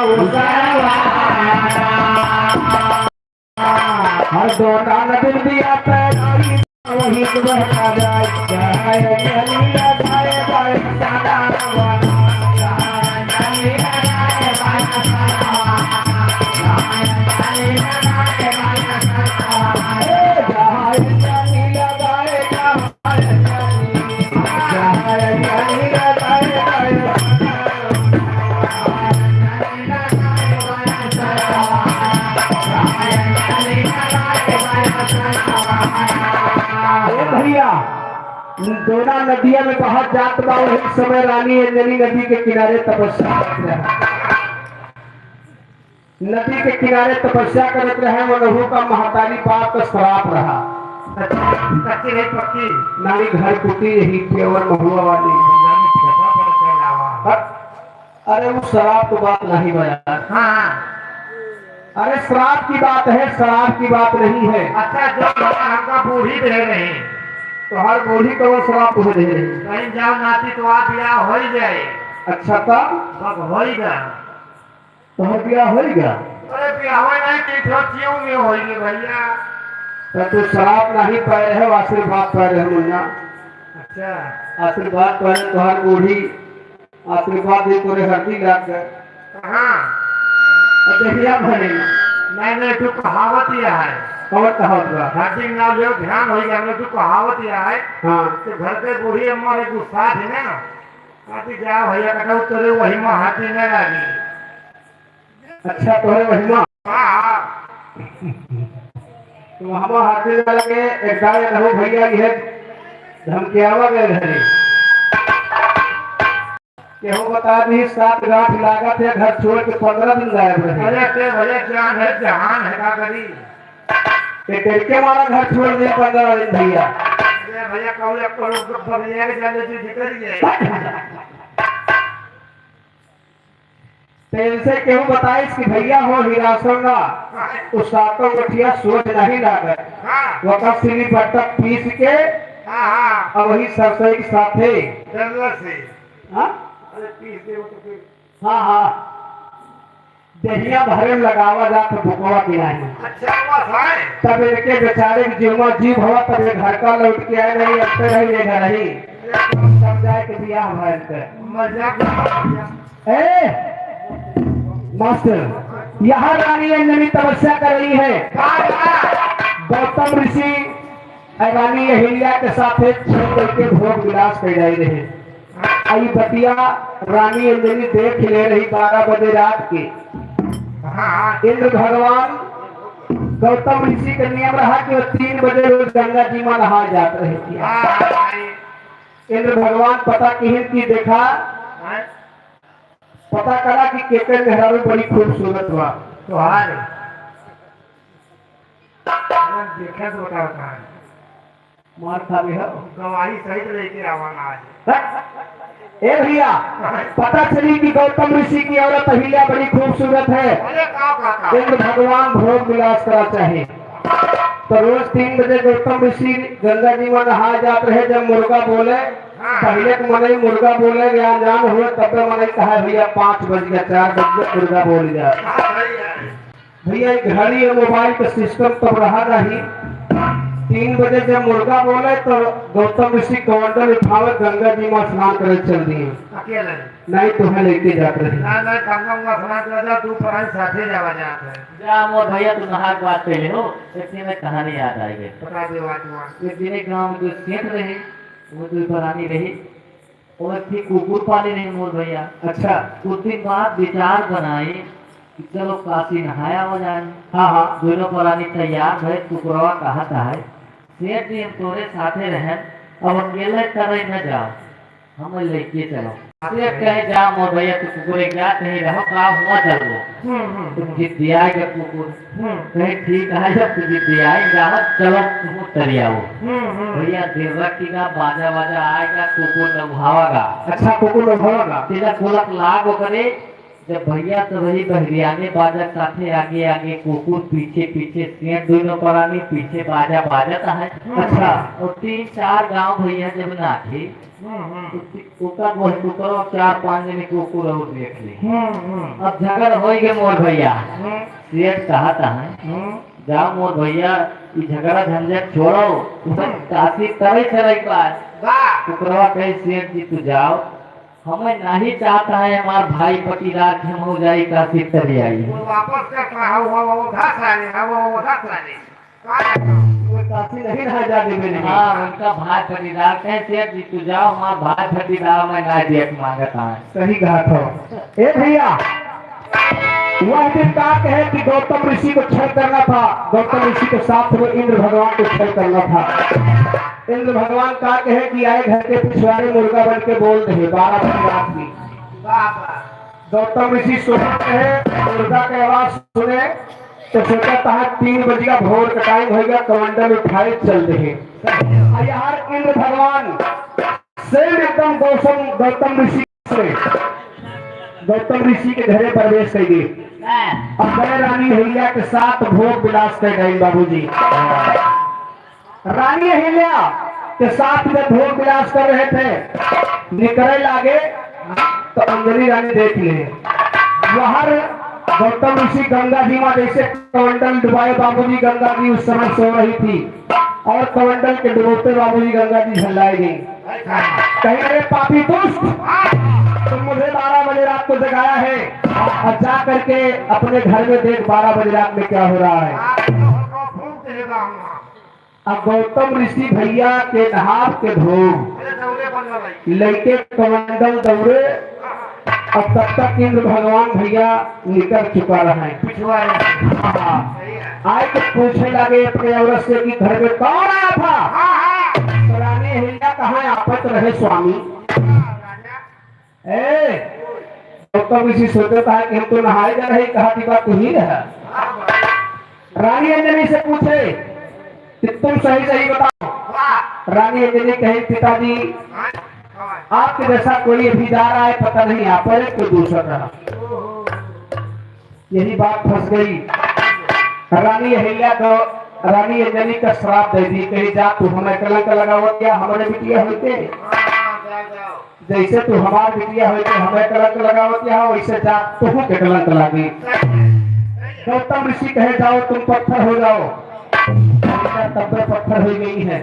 हर दोना नदिल दिया पैराई वही बहता जाए जाए चलिया जाए जाए जाना भैया दोना नदिया में बहुत जात बा वही समय रानी अंजनी नदी के किनारे तपस्या करते रहे नदी के किनारे तपस्या करते रहे मनहू का महतारी बाप का श्राप रहा कच्ची नहीं पक्की नानी घर कुटी यही प्योर महुआ वाली अरे वो शराब तो बात नहीं बया हाँ अरे श्राप की बात है शराब की बात नहीं है अच्छा जो हमका बूढ़ी दे रही तो हर बूढ़ी को वो श्राप हो रही है कहीं जाओ नाती तो आप बिया हो ही जाए। अच्छा तब बस हो ही गया तो ब्याह हो गया अरे बिया हो नहीं तीठों में होगी भैया तो तू शराब नहीं पाए है आशीर्वाद पाए रहे मुन्ना अच्छा आशीर्वाद पाए तो हर बूढ़ी आशीर्वाद दे तोरे हड्डी लाग गए हाँ देखिया भरेगा मैंने तो कहावत यह है कौन कहावत बा हड्डी ना जो ध्यान हो गया तो कहावत यह है हाँ कि घर के बूढ़ी अम्मा एक गुस्सा थी ना कहती जा भैया कटा उतरे वही में हाथी न लगी अच्छा तो है महिमा हाँ तो हम हाथी में लगे एक गाय रहो भैया ये धमकियावा गए घरे केहू बता दी 7 गांठ लागत है घर छोड़ के 15 दिन गायब रहे अरे ते भैया जान है जहान है का करी के मारा घर छोड़ दे 15 दिन भैया अरे भैया कहूँ करो भैया के जाने से जिक्र जाए से केहू बताइस कि भैया हो हीरासंगा उस सातों गठिया सोच नहीं लागे वो का सिली पट्टा पीस के और वही सरसों के साथे जरूरत से हाँ अरे पीस दे वो तो फिर हाँ हाँ दहिया भरे लगावा जा तो भुकवा के नहीं अच्छा बस है तब इनके बेचारे की जीवा जीव हुआ तब ये घर का लौट के आए नहीं अब तो रही घर ही तब जाए के बियाह भर के मजाक ए मास्टर यहाँ रानी अंजनी तपस्या कर रही है गौतम ऋषि रानी अहिल्या के साथ के भोग विलास कर रहे आई बतिया रानी अंजनी देख ले रही 12 बजे रात के इंद्र भगवान गौतम ऋषि का नियम रहा कि वो 3 बजे रोज गंगा जी में नहा जाते रहे थे। इंद्र भगवान पता की देखा पता करा कि केकर मेहरारू बड़ी खूबसूरत हुआ तो हार देखा तो बता होता है मार खा भी है गवाही सहित लेके रवाना आज ए भैया पता चली कि गौतम ऋषि की औरत अहिल्या बड़ी खूबसूरत है अरे का इंद्र भगवान भोग विलास करा चाहे तो रोज 3 बजे गौतम ऋषि गंगा जी में नहा जाते रहे जब मुर्गा बोले पहले तो मने मुर्गा बोले अनजान हुए तब मैंने कहा भैया 5 बज गया 4 बजे मुर्गा बोल गया भैया घड़ी और मोबाइल का सिस्टम तब रहा नहीं 3 बजे जब मुर्गा बोले तो गौतम ऋषि कमंडल उठावे गंगा जी में स्नान करे चल दिए अकेले नहीं तुम्हें लेके जाते रहे ना गंगा में स्नान कर जा तू पराई साथे जावा जाता है जा मोर भैया तू नहा के बात पहले हो इतने में कहानी याद आई है बता दे बात एक दिन एक गांव में कोई सेठ रहे वो कोई पुरानी रही और थी कुकुर पाले रहे मोर भैया अच्छा कुछ दिन बाद विचार बनाए कि चलो काशी नहाया हो जाए हाँ हाँ दोनों पुरानी तैयार है कुकुरवा कहता है सेठ जी हम तोरे साथे रहे अब अकेले करे न जाओ हम लेके चलो सेठ कहे जा मोर भैया तू कुकुर क्या कहीं रहो का हुआ चलो तुम जिद्दिया के कुकुर कहे ठीक है जब तू जिद्दिया जाओ चलो तुम उतर आओ भैया देर की का बाजा बाजा आएगा कुकुर नभावागा अच्छा कुकुर होगा तेरा कुलक लाग करे जब भैया तो वही बहरियाने बाजा साथे आगे आगे कुकुर पीछे पीछे सेठ दोनों परानी पीछे बाजा बाजता है अच्छा और 3-4 गांव भैया जब नाचे कुकर वो कुकर 4-5 जने कुकुर और देख ले अब झगड़ हो गए मोर भैया सेठ कहता है जाओ मोर भैया ये झगड़ा झंझट छोड़ो तुम काशी करे चले बात कुकरवा कहे सेठ जी तू जाओ हमें नहीं चाहता है हमारा भाई पटीदार हम हो जाए काशी तरी आई वो वापस करता है वो घास लाने है वो घास लाने वो काशी नहीं रह जाने में नहीं हाँ उनका भाई पटीदार कहे सेठ जी तू जाओ हमारा भाई पटीदार में ना देख मांगता है सही कहा था ए भैया वह दिन का कहे कि गौतम ऋषि को छल करना था गौतम ऋषि के साथ में इंद्र भगवान को छल करना था इंद्र भगवान का कहे कि आए घर के पिछवाड़े मुर्गा बन के बोल रहे 12 बजे रात की गौतम ऋषि सोचते हैं मुर्गा की आवाज सुने तो सोचा था 3 बजे का भोर का टाइम हो गया कमंडल उठाए चल रहे यार इंद्र भगवान सेम एकदम गौतम ऋषि से गौतम ऋषि के घरे प्रवेश कर गए अब गए रानी अहिल्या के साथ भोग विलास कर गए बाबूजी रानी अहिल्या के साथ में भोग विलास कर रहे थे निकले लागे तो अंजलि रानी देख ले बाहर गौतम ऋषि गंगा जी में जैसे कमंडल डुबाए बाबूजी गंगा जी उस समय सो रही थी और कमंडल के डुबोते बाबूजी गंगा जी झल्लाई गई कहीं अरे पापी दुष्ट तुम मुझे 12 बजे रात को जगाया है और जा करके अपने घर में देख 12 बजे रात में क्या हो रहा है अब गौतम ऋषि भैया के नहाव के भोग लड़के कमंडल दौड़े अब तब तक इंद्र भगवान भैया निकल चुका रहे आए तो पूछने लगे अपने औरत से कि घर में कौन आया था तो रानी अहिल्या कहाँ आपत रहे स्वामी गौतम ऋषि सोचता है कि हम तो नहाए जा रहे कहा कि बात तू ही रहा रानी अंजनी से पूछे कि तुम सही सही बताओ रानी अंजनी कहे पिताजी आपके जैसा कोई अभी जा रहा है पता नहीं आप पर कोई दूसरा रहा यही बात फंस गई रानी अहिल्या को रानी अंजनी का श्राप दे दी कही जा तू हमें कलंक लगाओ क्या हमारे बिटिया होते जैसे तू हमार बिटिया हो तो हमें कलंक लगावत हो, वैसे जा तू के कलंक लागी। गौतम ऋषि कहे जाओ तुम पत्थर हो जाओ, तब पत्थर हो गई है।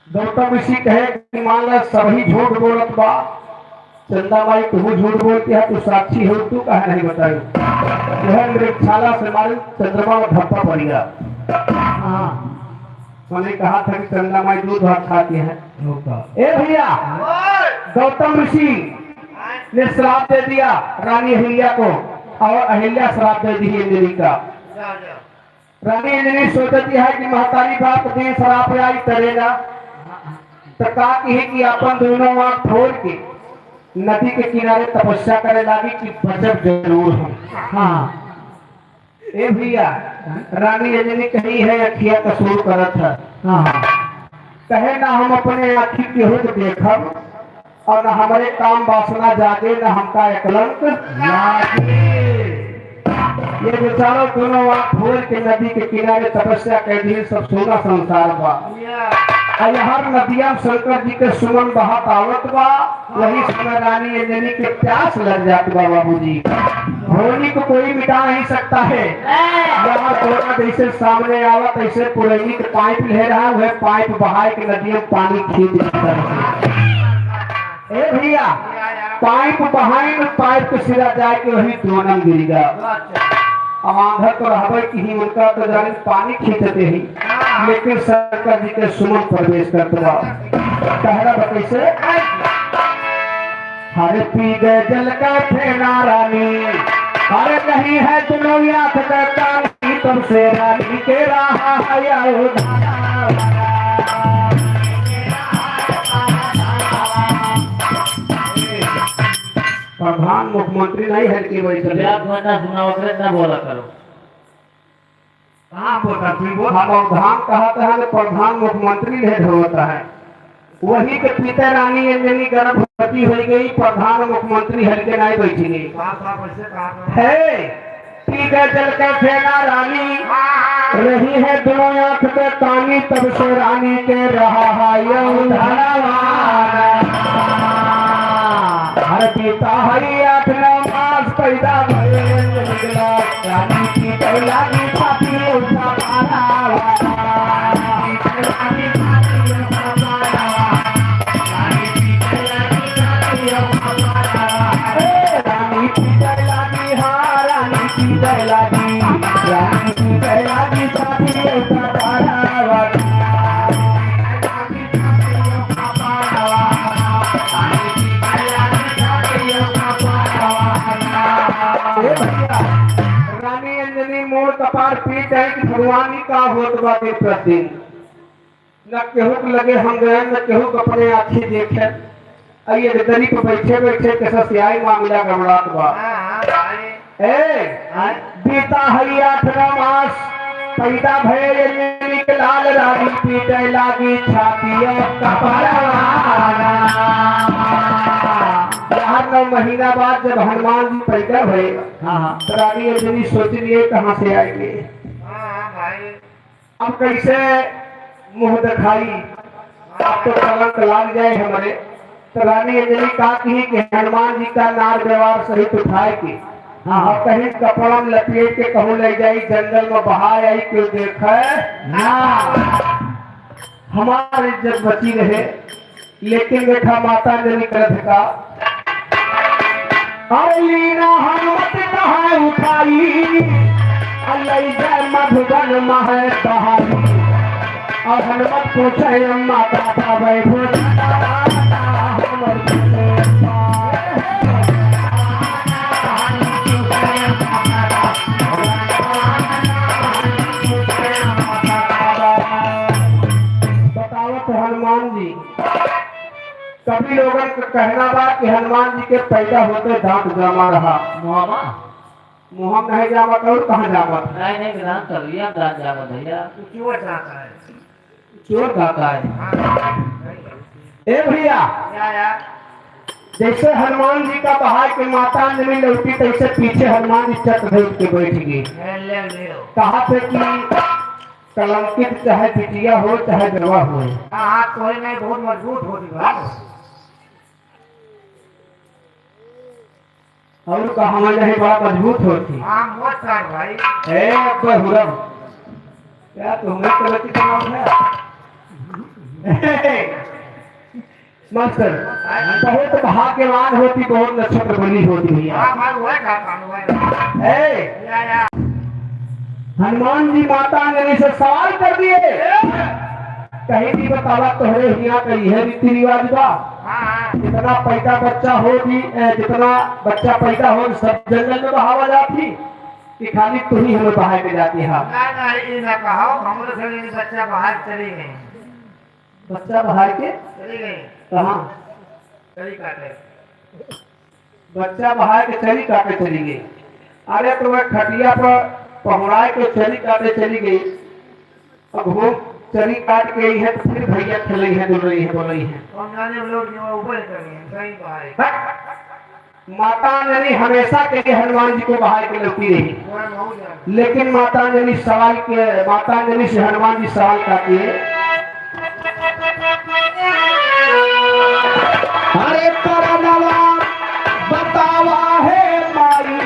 गौतम ऋषि कहे कि मान लो सभी झूठ बोलत बा, चंदा माई तू झूठ बोलती है, तू साक्षी हो, तू कहे नहीं बतायो। यह मृगशाला से मारे चंद्रमा में धप्पा पड़ गया। मैंने कहा था कि चंदा माई दूध भात खाती है। ए भैया, गौतम ऋषि ने श्राप दे दिया रानी अहिल्या को, और अहिल्या श्राप दे दी अंजलि का। रानी अंजलि सोचती है कि महतारी बाप दिन श्राप आई करेगा, तो कहा कि अपन दोनों आंख फोड़ के नदी के किनारे तपस्या करे लागी कि बचब जरूर हो। हाँ ए भैया, रानी अंजलि कही है अखिया कसूर करत है। हाँ कहे ना हम अपने आखी के हुक देखब, और न हमारे काम वासना जागे, न हमका कलंक लागे। ये बेचारो दोनों आंख फोड़ के नदी के किनारे तपस्या कर दी, सब सोना संसार बा। हर नदिया शंकर जी के सुमन बहात आवत बा, वही समय रानी अंजलि के प्यास लग जात बा। बाबूजी होली को कोई मिटा नहीं सकता है। यहाँ कोरोना जैसे सामने आवत ऐसे पुरैनी के पाइप ले रहा, वह पाइप बहाए के नदी में पानी खींच लेता है। ए भैया, पाइप बहाए में पाइप के सिरा जाए के वही दोनों गिरेगा। अब आंधर तो रहबे कि ही उनका तो जाने पानी खींचते ही, लेकिन शंकर जी के सुमन प्रवेश करते बा। कहरा कैसे, हरे पी गए जल का फेना रानी, अरे नहीं है दुनिया करता तब से रानी के रहा है प्रधान मुख्यमंत्री नहीं है कि वही ना बोला करो। हाँ बोलता तू बोल। हम अवधान कहते हैं प्रधान मुख्यमंत्री नहीं होता है, वही के पिता रानी अंजलि गर्भवती हो गई, प्रधान मुख्यमंत्री हल्के नहीं बैठी गई है। ठीक है जल का फेना रानी रही है दोनों आंख पे तानी, तब से रानी के रहा है हर पिता हरी 8-9 मास पैदा भये निकला, रानी की पहला की छाती उठा रानी अंजलि मोर कपार पीट है कि भगवानी का होत बाटे प्रतिदिन, न केहू लगे हम गए, न केहू अपने आँखी देखे। आइए गदरी पर बैठे बैठे कैसा सियाई मामला गड़बड़ात बा। बीता है 8-9 मास पैदा भये अंजलि के लाल, रानी पीटे लागी छाती हर 9 महीना बाद जब हनुमान जी पैदा हुए, तो रानी अंजलि सोच लिए कहाँ से आएंगे, अब कैसे मुंह दिखाई, अब तो कलंक लाग जाए हमारे। तो रानी अंजलि कहा कि हनुमान जी का नार व्यवहार सहित उठाए के और कहीं कपड़ा में लपेट के कहूँ ले जाई, जंगल में बहाए आई, क्यों देखे ना हमारी इज्जत बची रहे। लेकिन देखा माता अंजलि कर का लीना हनुमत कहाँ उठाई, जय मधुबन मह बहाई, और हनुमत पूछे माता का वैभव बतावत हनुमान जी। कभी लोगों का कहना बा कि हनुमान जी के पैदा होते दांत जमा रहा, मुँह नहीं जामा और कहाँ जामा नहीं दांत करिया दांत जामा भैया चोर जाता है, चोर गाता है। ए भैया, जैसे हनुमान जी का बहार के माता अंजलि लौटी, तैसे पीछे हनुमान जी चट भेज के बैठ गई। कहा थे कि कलंकित चाहे बिटिया हो चाहे गवा हो, कोई नहीं बहुत मजबूत हो और कहा नहीं बड़ा मजबूत होती हाँ बहुत सार भाई ए बहुरम क्या तुम्हें कलती का नाम है मास्टर बहुत भाग्यवान होती बहुत नक्षत्र बनी होती भैया हाँ भाई हुआ था काम हुआ ए या हनुमान जी माता ने से सवाल कर दिए कहीं भी बतावा तोहरे हिया कही है रीति रिवाज का हाँ जितना पैदा बच्चा हो भी जितना बच्चा पैदा हो सब जंगल में बहावा जाती कि खाली तू ही हमें बहा के जाती है ना ये ना कहो हमरे से ये बच्चा बाहर चली गई बच्चा बहा के चली गई कहाँ चली काटे बच्चा बहा के चली काटे चली गई अरे तो वह खटिया पर पहुँचाए के चली काटे चली गई अब वो चली काट के गई है तो फिर भैया खेल रही है बोल रही है बोल रही है हम जाने लोग जो ऊपर कर रहे हैं सही बात माता रानी हमेशा के लिए हनुमान जी को बहार के लौटी रही पूरा बहुत ज्यादा लेकिन माता रानी सवाल के माता रानी से हनुमान जी सवाल करती है अरे परनवा बतावा है माई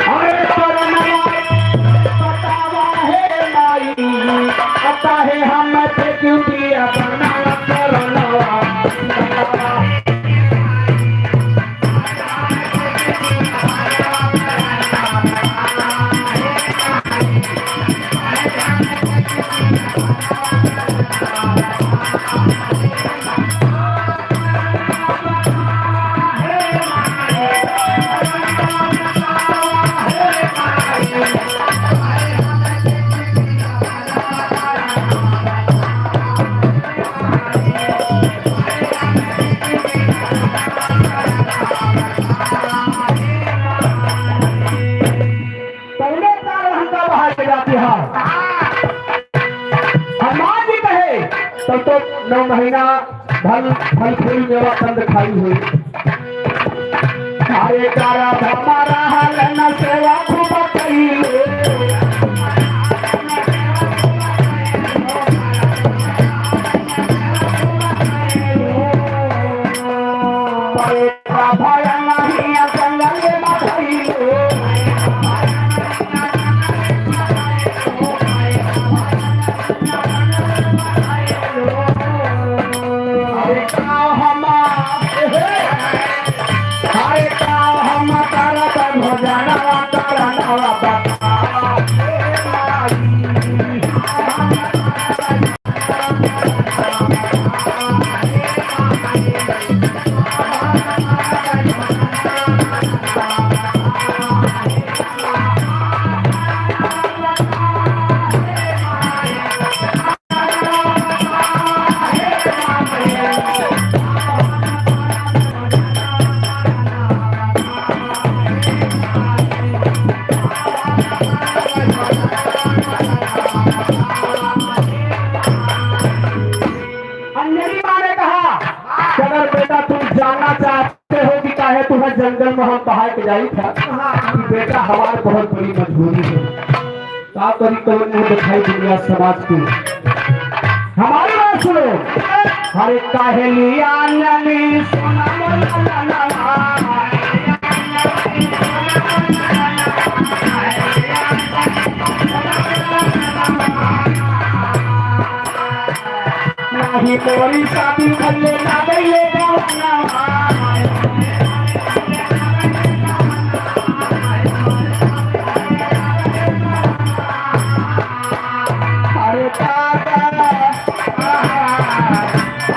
अरे परनवा बतावा है माई पता है हम थे क्यों दिया बना परनवा हनुमान जी कहे तब तो 9 महीना फल फल फूल मेवा कंद खाई हुई अरे तारा हमारा हाल न सेवा खूब कइले अरे भय नहीं संगल में धइले अगर बेटा तुम जानना चाहते हो कि काहे तुम्हें जंगल में हम बाहर के जाई था कि बेटा हमारे बहुत बड़ी मजबूरी है का करी तो नहीं दिखाई दुनिया समाज की हमारी बात सुनो अरे काहे लिया नली सोना ला ला ला नहीं तोरी शादी भले ना गईले गाना अरे दादा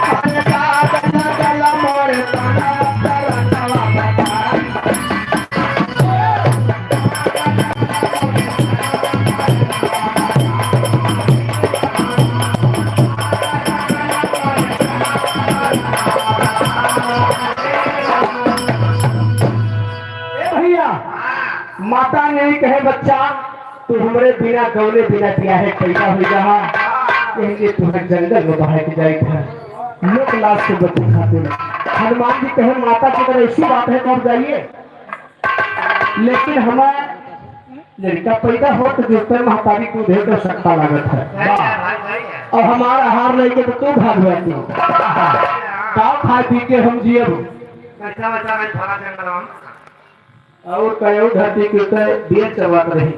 अरे दादा गला मोरे तना तना माता ने कहे बच्चा तू हमरे बिना गौले बिना दिया है पैदा हो जहा कहेंगे तुम्हें जंगल में बाहर के जाए था लोग लाश से बच्चे खाते हैं हनुमान जी कहे माता की अगर ऐसी बात है तो आप जाइए लेकिन हमारे लड़का पैदा हो तो जिस पर महतारी को दे तो सकता लागत है और हमारा हार नहीं के तो तू भाग जाती का खा पी के हम जिये बच्चा बच्चा नहीं फला जंगल और कयो धरती के ऊपर दिए चलवात रही।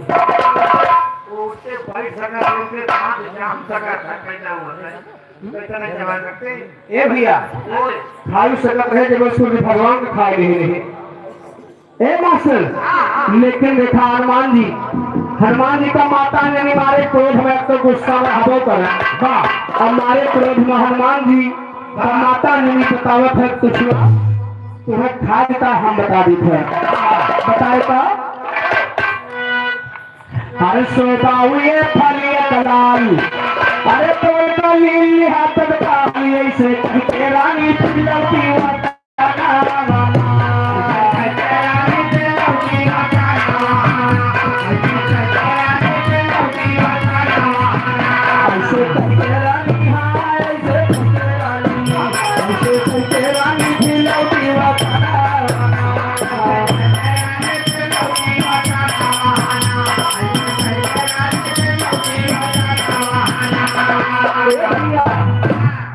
वो उससे बैठ सका उसके हाथ जाम सका था कैसा हुआ है कैसा नहीं चला सकते ए भैया ओए खाई सकत रहे जब सूर्य भगवान के खाए नहीं रहे। ए मास्टर लेकिन देखा हनुमान जी का माता ने नहीं मारे क्रोध में तो गुस्सा में हबो कर और मारे क्रोध में हनुमान जी का माता ने नहीं बतावत है तुम्हें खा देता हम बता दी थे बताए का अरे सोता हुए फलिया दलाल अरे तो लीली हाथ खाली ऐसे कहते रानी लौटी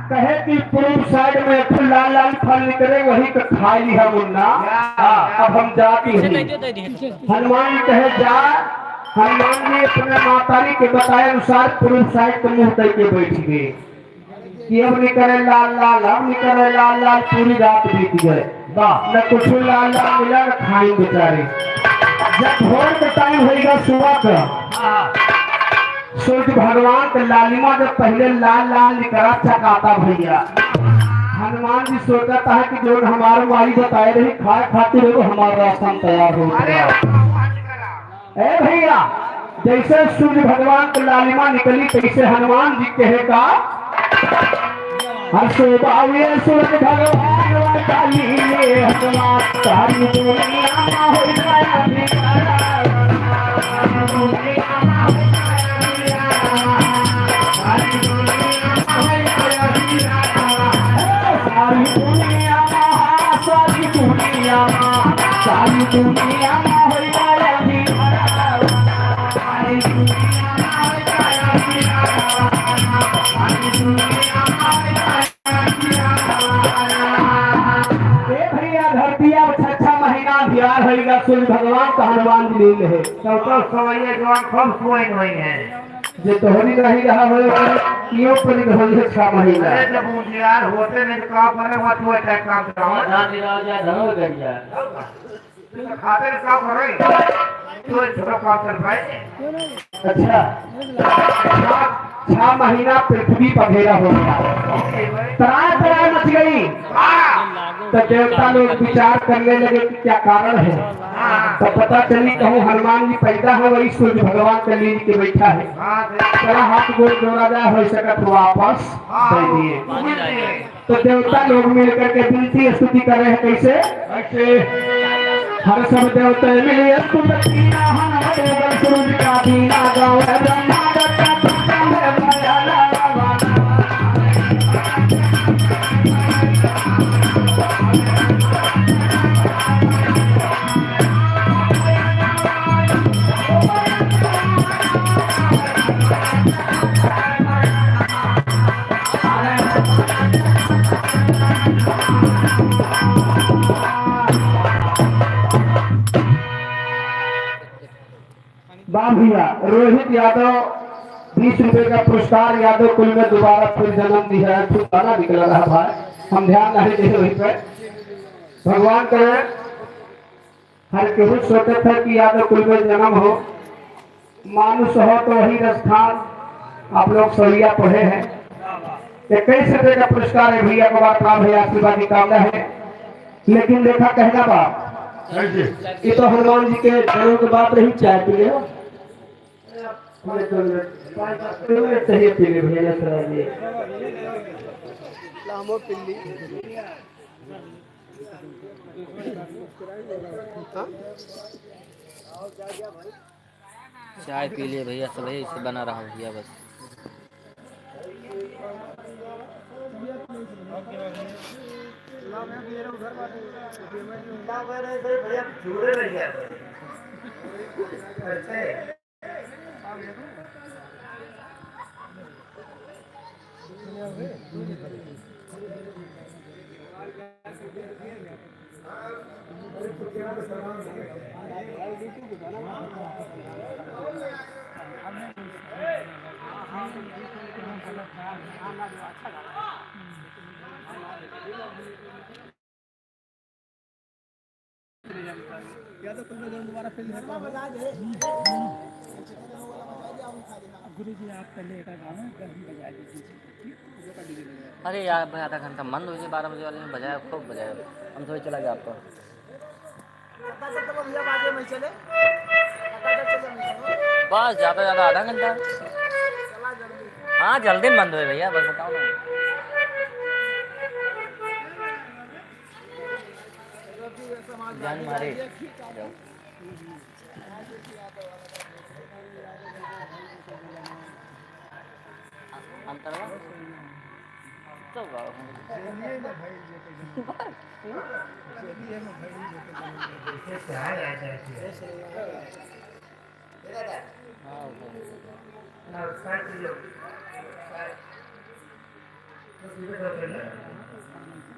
कहे कि पूर्व साइड में लाल लाल फल निकले वही का खा लिया मुन्ना। अब हम जाती हैं हनुमान जी कहे जा। हनुमान जी अपने मातारी के बताए अनुसार पूर्व साइड के मुंह तक के बैठ गए कि अब निकले लाल लाल अब निकले लाल लाल पूरी रात बीत गए न कुछ लाल लाल मिला न खाई बेचारे। जब भोर का टाइम होगा सुबह का सूर्य भगवान का लालिमा जब पहले लाल लाल निकला चकाता भैया हनुमान जी सोचता है कि जो हमारे माई बताए रही खाए खाते हुए हमारा राशन तैयार हो गया। ए भैया जैसे सूर्य भगवान का लालिमा निकली तैसे हनुमान जी कहेगा हर्षोभावे सूर्य भगवान सारी दुनिया हो सारी दुनिया भैया धरती अब 6 महीना ध्यान होगा सूर्य भगवान का हनुमान जी लील है तो सवैया जवान खूब सोई हुई है जे तोहरी नहीं रहा हो क्यों पर होली 6 महीना अरे जब उजियार होते नहीं तो काम करे मत हुए क्या काम कराओ राजा राजा धनो गया तो खाते काम करे तो छोटा काम कर भाई। अच्छा 6 महीना पृथ्वी पर घेरा हो गया तराय मच गई तो देवता लोग विचार करने लगे कि क्या कारण है तो पता चली कहूँ हनुमान जी पैदा है वही सूर्य भगवान के लील के बैठा है चला हाथ गोड़ जोड़ा जाए हो सकत वापस दे दिए। तो देवता लोग मिल करके विनती स्तुति कर रहे हैं कैसे हर सब देवता मिले स्तुति सूर्य का दीना गाँव भैया रोहित यादव 20 रुपए का पुरस्कार यादव कुल में दोबारा फिर जन्म दिया है गाना निकल रहा भाई हम ध्यान नहीं दे वहीं पे भगवान करे हर केहू सोचते थे कि यादव कुल में जन्म हो मानुष हो तो वही स्थान आप लोग सरिया पढ़े हैं 21 रुपए का पुरस्कार है भैया को बात राम भैया आशीर्वाद की कामना है। लेकिन देखा कहना बात ये तो हनुमान जी के जन्म की बात रही चाय पी ले चाहिए पी ले भैया चाय पी लिए भैया सब इसे बना रहा हूँ भैया बस भैया जुड़े नहीं है अरे यार भाई आधा घंटा बंद हो गया 12 बजे वाले ने बजाया खूब बजाया हम थोड़ी चला गया आपको बस ज़्यादा ज़्यादा आधा घंटा हाँ जल्दी बंद हुए भैया बस बताओ ना जान मारे जाओ। अंतरवा तो गाओ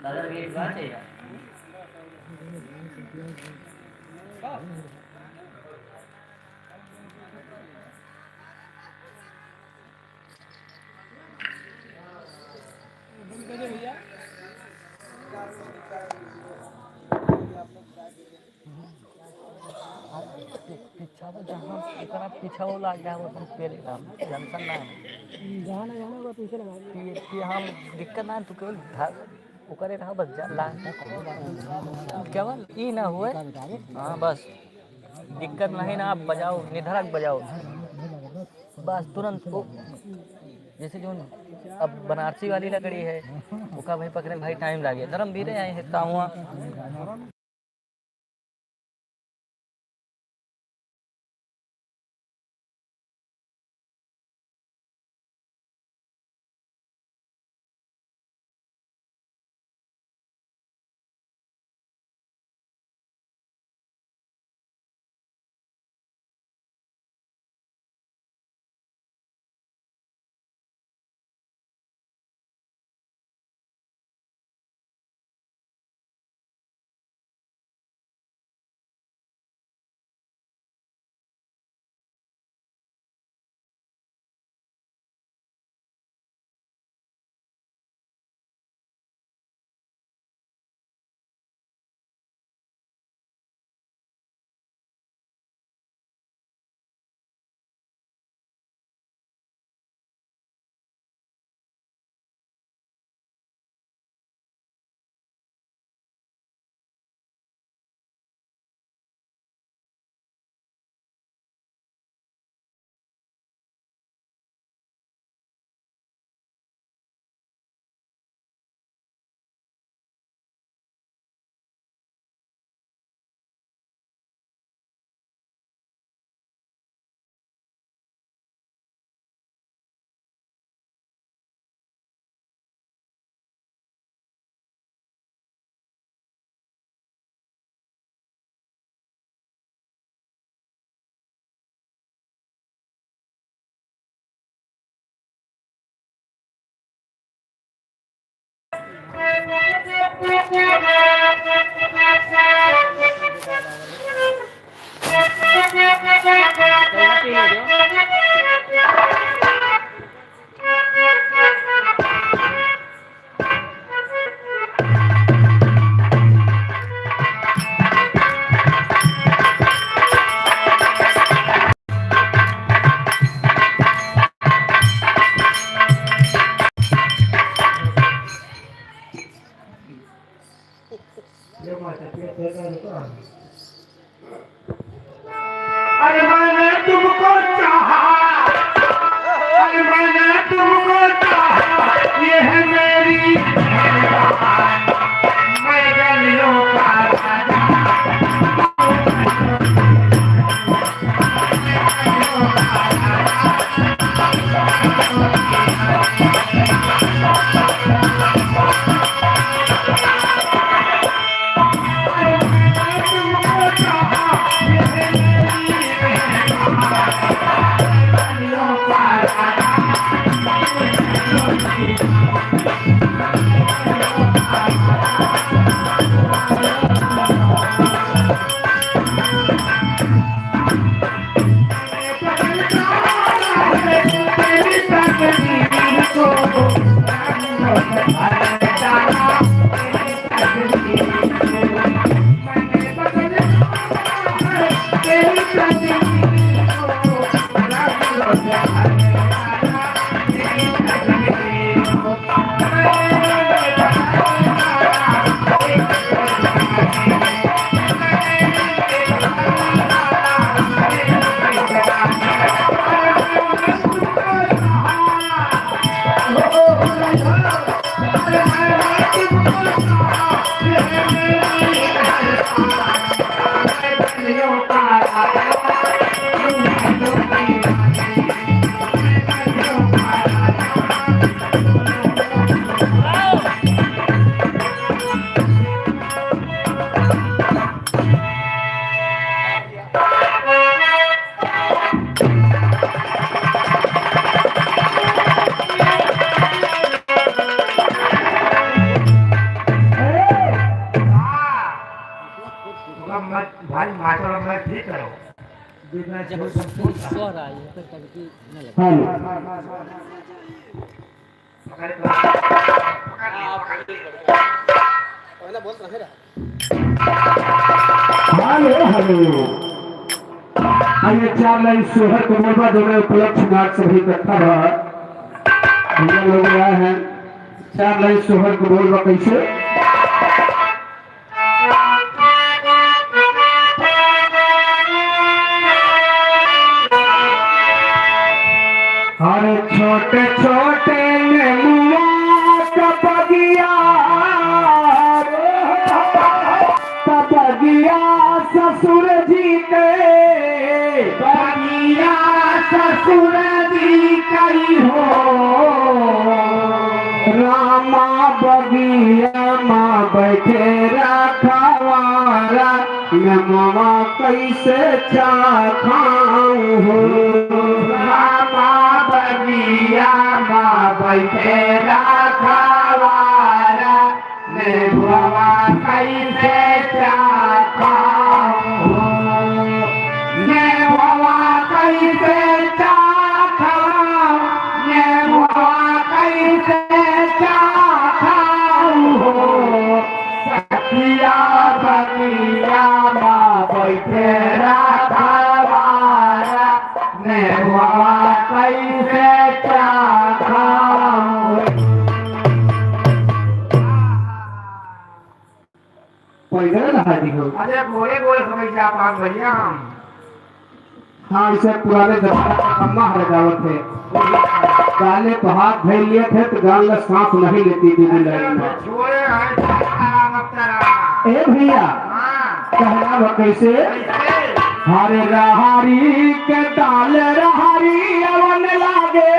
दादा ये बात है यार पीछा वो जहाँ एकरा पीछा वो लाग गया वो तुम पेड़ काम जंक्शन ना जाना जाना वो पीछे लगा कि हम दिक्कत ना तू केवल ओकरे रहा बस जा ला केवल ई ना हुए हाँ बस दिक्कत नहीं ना आप बजाओ निधड़क बजाओ बस तुरंत वो जैसे जो अब बनारसी वाली लकड़ी है उसका भाई पकड़ने में भाई टाइम लगे धर्म भी रहे हैं काम हुआ अरे मैंने तुमको चाहा भाई मास्टर मैं ठीक करो जब स्वर आई है तो तब नहीं लगा हेलो हेलो आइए 4 लाइन सोहर को बोलवा दो उपलक्ष्य नाग सभी इकट्ठा रहा भैया लोग आए हैं 4 लाइन सोहर को बोलवा कैसे अरे छोटे छोटे नेमुआ का बगिया ससुर जी के बगिया ससुर जी कई हो रामा बगिया माँ बैठे रखवारा नेमुआ कैसे चाखाऊं हो रामा बगिया माँ बैठे रखवारा नेमुआ कैसे चाखाऊं हो नेमुआ कैसे चाखाऊं नेमुआ कैसे चाखाऊं हो सखिया बगिया माँ बैठे रखवारा नेमुआ कैसे चाखाऊं पैदल रहा जी हो अरे बोले बोले समझ जा पान भैया हाँ इसे पुराने जमाने का खम्मा हरगावत है काले तो हाथ धर लिए थे तो गाल में सांस नहीं लेती थी लाइन में छोड़े हैं तारा ए भैया कहना वो कैसे हरे रहारी के डाल रहारी अवन लागे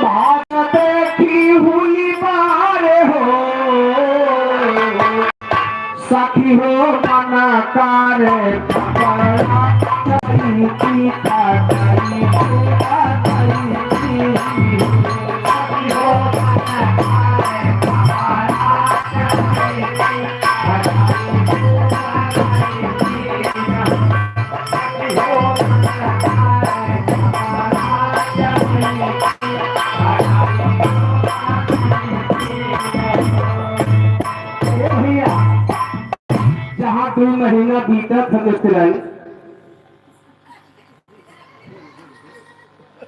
भात देखी हुई बारे हो सखी हो मना कारे की ताई जहाँ 2 महीना बीता था मिस्त्री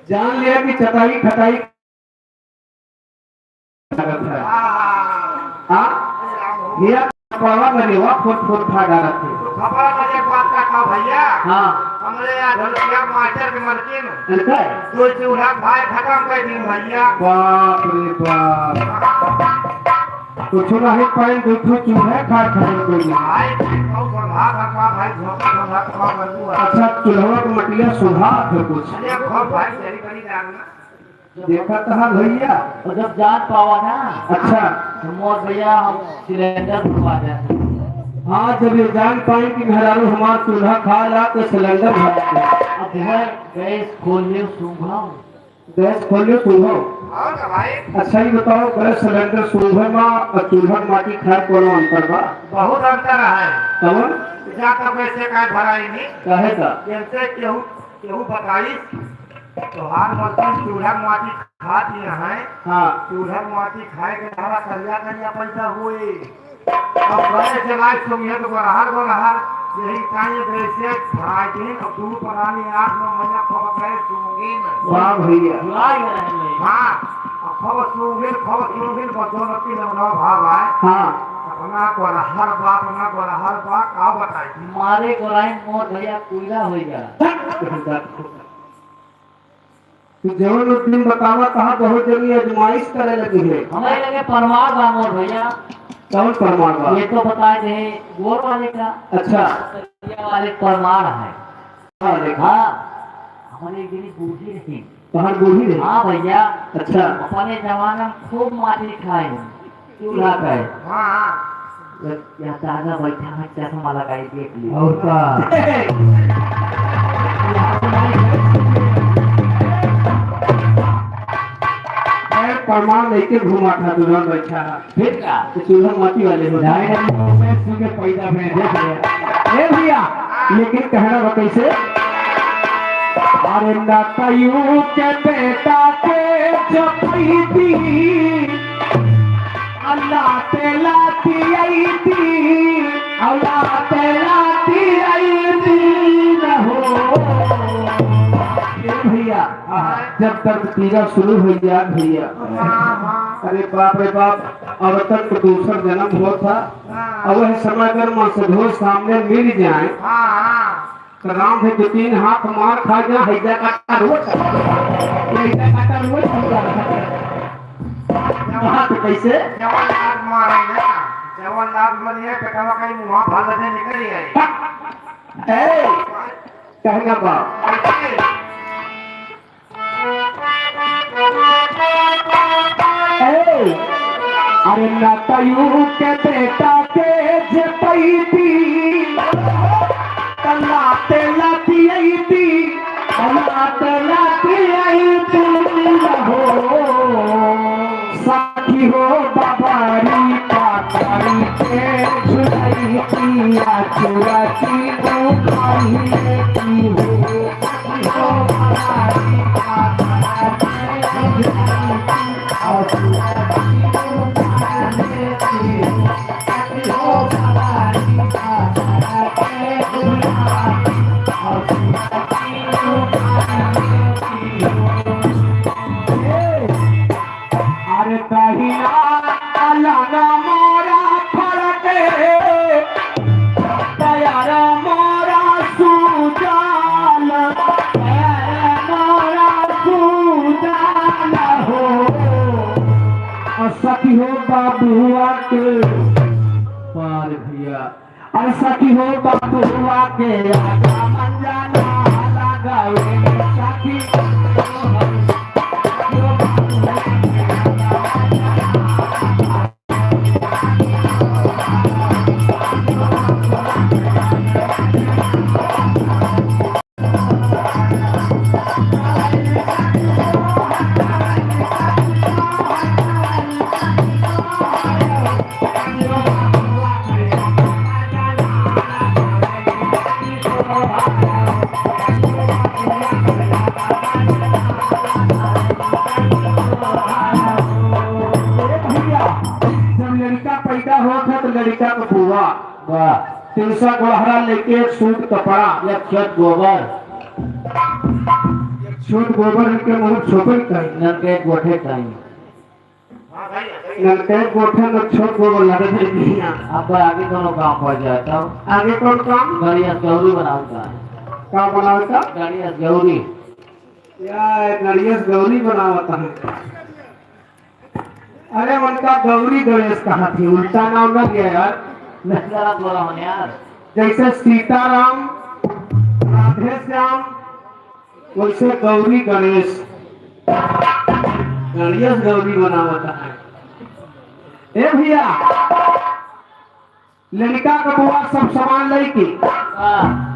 जान लिया कि चटाई खटाई भैया पड़वा बने हुआ फोट खा डाला थे खबर मुझे बात का था भैया हाँ हमरे यहाँ ढोलकिया मास्टर के मलकिन ऐसा है? तो चूल्हा भाई खत्म कर दी भैया बाप रे बाप कुछ नहीं पाए दूठो चूल्हे खा खत्म कर दिया भाई और बंधा रखा भाई झोंका बंधा खा बंधु अच्छा चूल्हा का मटिया सुधा थे कुछ अरे खूब भाई तेरी करी डालना देखा कहा भैया और जब जान पावा ना अच्छा तो मोर भैया हम सिलेंडर भरवा देते हाँ जब ये जान पाए कि घरारू हमारा चूल्हा खा ला तो सिलेंडर भर अब घर गैस खोलियो सुबह गैस खोलियो चूल्हा और क्या भाई अच्छा ही बताओ गैस सिलेंडर चूल्हा में और चूल्हा माटी खाए कोनो अंतर बा बहुत अंतर है कौन जा तक वैसे का भराई नहीं कहे का जैसे केहू केहू बताई तो हार मलकिन चूल्हा माटी खा दिए हैं हाँ चूल्हा माटी खाए के हमारा करिया करिया पैसा हुए अब बड़े जलाए सुमिए तो बरहार यही काहे वैसे भराई दिन अब दूर परानी 8-9 महीना खबर गए सुंगीन वाह भैया जुलाई में रहने हाँ खबर सुंगीन बदौलती लमना भाव आए हाँ अपना को हर बात का बताई मारे गोराइन मोर भैया कोयला हो जा तो जवानुद्दीन बतावा कहा बहुत जल्दी आजमाइश करे लगी है। हमें लगे परमार बामोर भैया कौन परमार बा? ये तो बताए थे गोर वाले का। अच्छा ये वाले परमार है। हाँ देखा हाँ हमारे एक दिन बूढ़ी रही। बाहर बूढ़ी रही। हाँ भैया अच्छा अपने जमाना में खूब माटी खाए चूल्हा पे। हाँ यहाँ दादा बैठा है चश्मा लगाई देख ली और का परमार लेके घुमा था दुल्हन बैठा फिर का तो चूल्हा माटी वाले हो जाए के पैदा में देख लिया ए भैया। लेकिन कहना बा कैसे अरे नातयू के बेटा के जपैती अल्लाह तेला आई थी अल्लाह तेला आई थी न हो भैया। जब तक तीजा शुरू हो गया भैया अरे बाप रे बाप अब तक तो दूसरा जन्म हुआ था। अब वह समय अगर मसधो सामने मिल जाए तो राम से 2-3 हाथ मार खा जा हैजा काटा रोज वहाँ तो कैसे जवान मारे ना जवान मरिए कटवा कहीं मुंह भाग से निकल ही गई। ए कहना बाप अरे नातयू के बेटा के जपैती अल्लाह तेला आई थी अल्लाह तेला आई थी हो साथी हो बाबारी पातारी के झुलाई किया चुराती खाई की हो बाबारी पातारी अरे कहिया अलाना मोरा फरके तैयार मोरा सुजाल मोरा सुजाल हो सखी हो बाबुआ के पार भैया और सखी हो बाबुआ के आगा मंजाना लगावे सखी पैदा हुआ था तो लड़का को बुआ 300 गोहरा लेके एक सूट कपड़ा या छत गोबर छूट गोबर के मुंह छोटे कहीं नलके गोठे कहीं नलके गोठे में छोट गोबर लगे देती हैं। अब आगे कोनो काम पड़ जाए तब आगे कौन काम गाड़िया गौरी बनाता है काम बनावता गाड़िया गौरी या नरियस गौरी बनावता है। अरे उनका गौरी गणेश कहा थी उल्टा नाम लग गया यार। नजरा बोला हूँ यार जैसे सीताराम राधे श्याम वैसे गौरी गणेश गणेश गौरी बनावता है। ए भैया लड़का का बुआ सब सामान लेके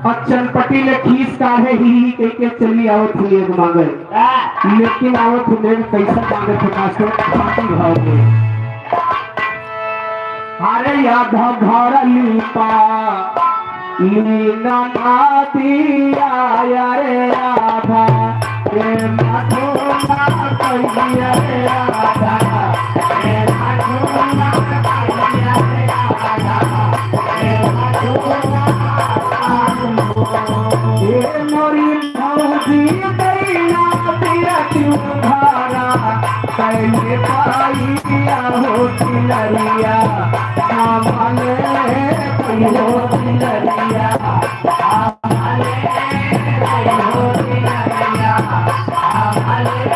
और चनपटी ले खींच काहे ही के चली आवत हुई एक मांगे लेकिन आवत हुए पैसा मांगे थे कासे पार्टी भाव में अरे याद घर लीपा लीना दिया रे राधा रे माधो ना कहिया रे राधा रे माधो ना कहिया रे राधा रे माधो ये मोरी भौजी दैना दिया तुम्हारा कैले पाइया हो तिलरिया आमले हो तिलरिया आमले हो तिलरिया आमले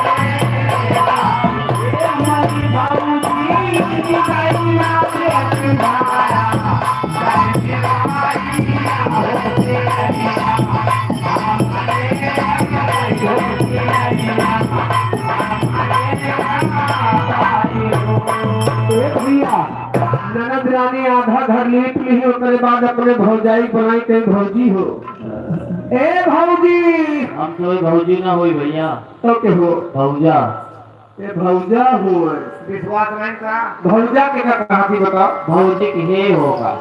ननद रानी आधा घर लीप ली उसके बाद अपने भौजाई बनाई कहीं भौजी हो। ए भौजी हम तो भौजी ना हुई भैया, तो के हो भौजा। ए भौजा हो विश्वास नहीं का भौजा के का कहा थी बताओ। भौजी की हे होगा।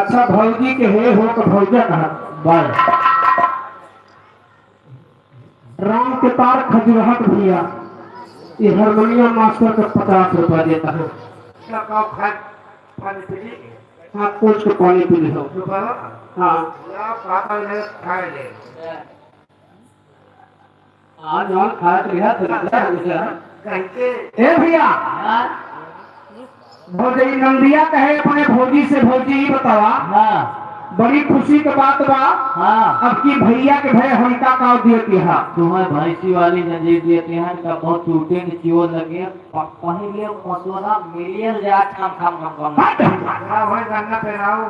अच्छा भौजी के हे हो तो भौजा कहा। बस राम के तार खजुराहट भैया ये हारमोनियम मास्टर को 50 रुपया देता है। क्या कहो खाए पानी पी हाँ कुछ को पानी पी लो। हाँ या पाता ले खाए ले आज हम खाए तो यह कहीं के ए भैया भौजी नंदिया कहे अपने भौजी से भौजी ही बतावा। हाँ बड़ी खुशी की बात बा हाँ। अब की भैया के भय हमका काव दिए हा तुम्हें भैंसी वाली जंजीर देते हैं का बहुत टूटे की चियो लगे पहले मसोना मिलियन जा खम खम खम खम। ना भाई गन्ना पहनाओ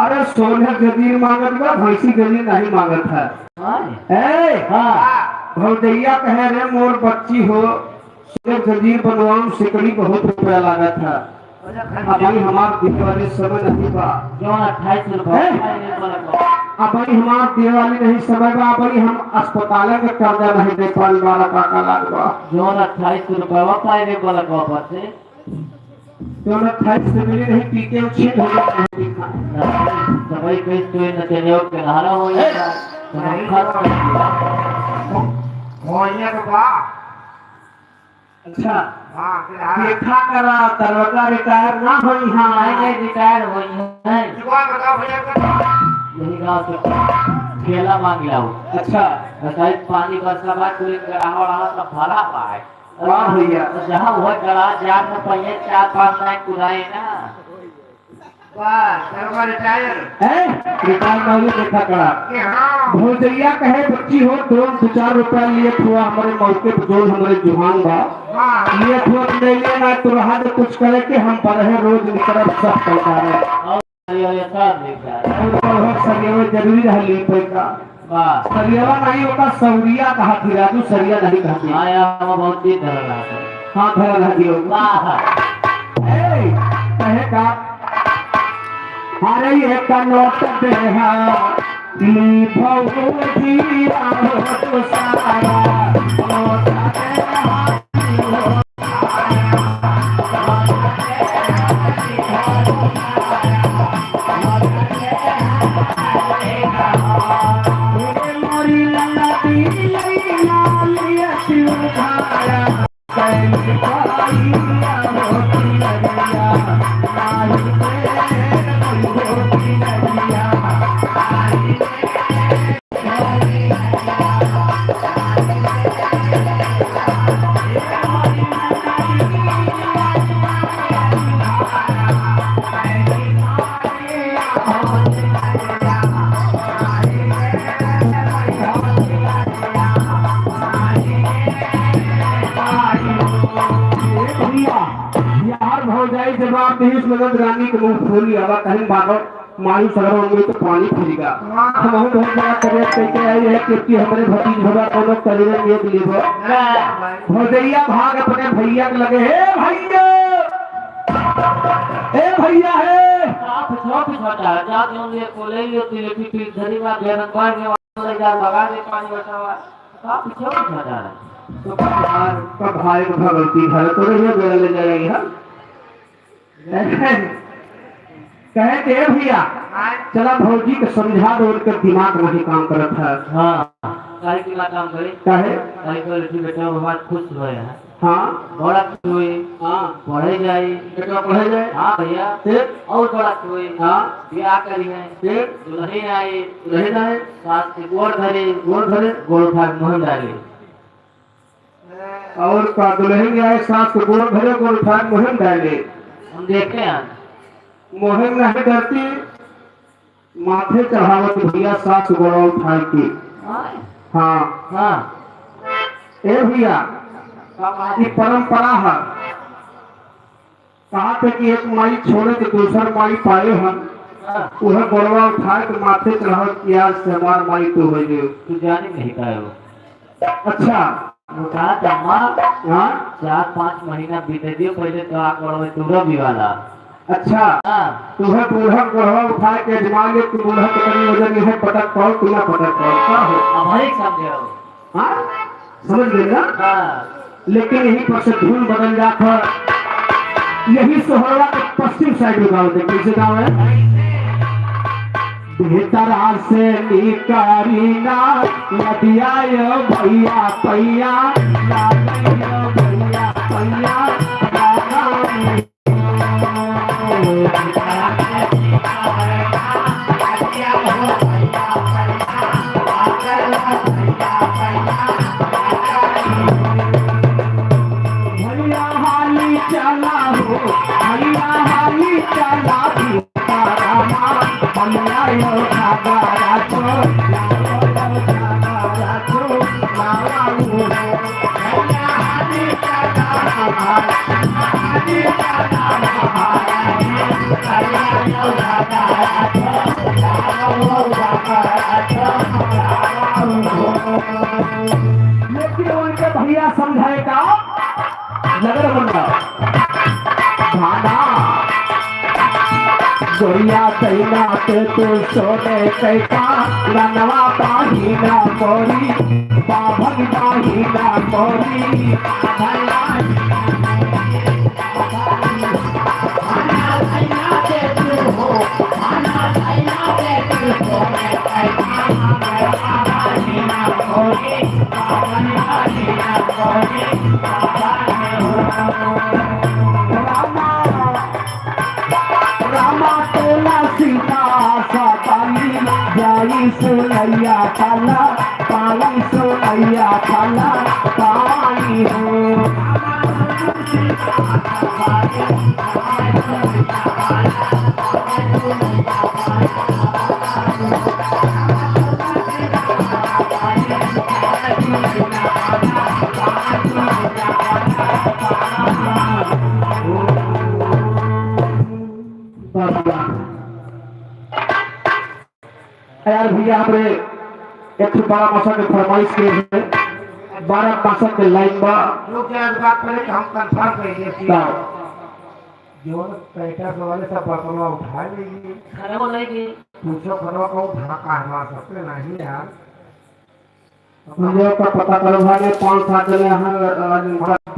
अरे सोने जजीर मांगत बा भैंसी जजीर नहीं मांगत है। ए हाँ भौजैया कहे रे मोर बच्ची हो सिर्फ जजीर बनवाऊं सिकड़ी बहुत रुपया लागत है। अभी हमार दिवाली समय नहीं बा क्यों 28 रुपए अभी हमार दिवाली नहीं समय बा अभी हम अस्पताल में कर्जा नहीं दे पाए वाला काका लागबा जो 28 रुपए पाए रे बोला को पर से तो ना 28 से मिली नहीं पी के छीन हो गया। सभी पे तो न चले के नहारा हो या तो खर्च कर दिया। मोहिया के बा अच्छा हां के देखा करा दरवाजा रिटायर ना होई हां नहीं रिटायर हुई है जुआ बता भैया का यही गांव से केला मांग लाओ। अच्छा बताइए पानी का सवाल कोई कराहो रहा सब भरा पाए वाह भैया जहां वो गड़ा जान में पहले 4-5 लाख कुराए ना बस दरबार रिटायर है रिटायर ना हुई देखा करा के हां भौजैया कहे बच्ची हो 2-4 रुपया लिए थोड़ा हमारे मौके पर जो हमारे जुहान बा हां ये थोड़ा ले लेना तो रहा तो कुछ करे कि हम बढ़े रोज निकल सब पैसा है ये सब देख रहा और बहुत सरिया जरूरी है ली पैसा वाह सरिया नहीं होता सौरिया कहा थी राजू सरिया नहीं कहा थी। आया हम बहुत ही धर रहा है। हाँ धरा रहा दियो वाह ए कहे का अरे ये का नोट दे हा ली भौजी आओ तो सारा नोट दे हा मोरी लल्ला दी लैया लिया शिव खाया कैली पाइया होती लगिया नाही पे होती लगिया यार भौजाई जवाब दी उस नगद रानी के मुंह खोली आवा कहीं बागो मायू सगर में तो पानी फिरेगा। हम बहुत बड़ा करियर करके आई है क्योंकि हमारे भतीज भवा कोनो करियर में लेबो भौजैया भाग अपने भैया के लगे हे भैया है आप छोटा जा जो ले कोले यो तिले पी धरी में बेरन बार के ले जा लगा दे पानी बचावा आप छोटा तो का भाई भगवती घर तो ये बेरा ले जाएगी हम कहे के भैया चला भौजी के समझा दो उनका दिमाग नहीं काम करत है। हाँ काहे की काम करे काहे काहे को लिखी बेटा बहुत खुश हुए हैं। हाँ बड़ा खुश हुए हाँ पढ़े जाए बेटा पढ़े जाए हाँ भैया फिर और बड़ा खुश हुए हाँ ब्याह करी है फिर दुल्हन आए रहे जाए साथ से गोड़ धरे गोड़ उठा मोहन डाले और का दुल्हन आए सास को गोड़ भरे गोड़ उठा मोहन डाले हम देखे हैं मोहन नहीं डरती माथे चढ़ावत भैया सास गोड़ उठा के हाँ हाँ ए भैया ये परंपरा है कहा थे कि एक माई छोड़े तो दूसर माई पाए हम हाँ, वह गोड़वा उठाए के माथे पे रह किया से हमार माई तो हो गए। तू जानी नहीं का हो। अच्छा वो कहा था माँ हाँ 4-5 महीना बीते दियो पहले तो आग बढ़ो तूरा भी वाला। अच्छा हाँ, तुम्हें बूढ़ा गोड़वा उठाए के अजमा ले तू बूढ़ा के कभी वजन यह पटक पाओ तू ना पटक पाओ क्या हो। अब हर एक समझे हो। हाँ समझ गए ना। हाँ, लेकिन यहीं पर से धुन बदल जाता यही सोहरवा के पश्चिम साइड में गाँव थे। कैसे गाँव है बेहतरा से निकारीना नदिया यो भैया पैया भैया पैया भैया हाली चला हो भैया हाली चला भैया यो घाघरा छो घाघरा छो लावा हो भैया हाली चला हाली चला भैया यो घाघरा छो घाघरा छो लेकिन उनके भैया समझाएगा नगर बंदा भाना गोरिया दैना के तो सोने कैसा रनवा बाहीना मोरी बाभन बाहीना मोरी रामा तोला सीता साताली जाई सोनैया काला पानी सोनैया काला पानी हो यार भैया हमरे एक बड़ा मौसम के फरमाइश के है 12 मौसम के लाइन बा लोग क्या बात करे कि हम कंफर्म कर दिए कि का जो पैसा वाले सब बर्तनवा उठा लेंगे खराब नहीं की। पूछो खनवा को ढाका हमारा सबसे नहीं यार मुझे का पता करो भाई 5-7 जने यहाँ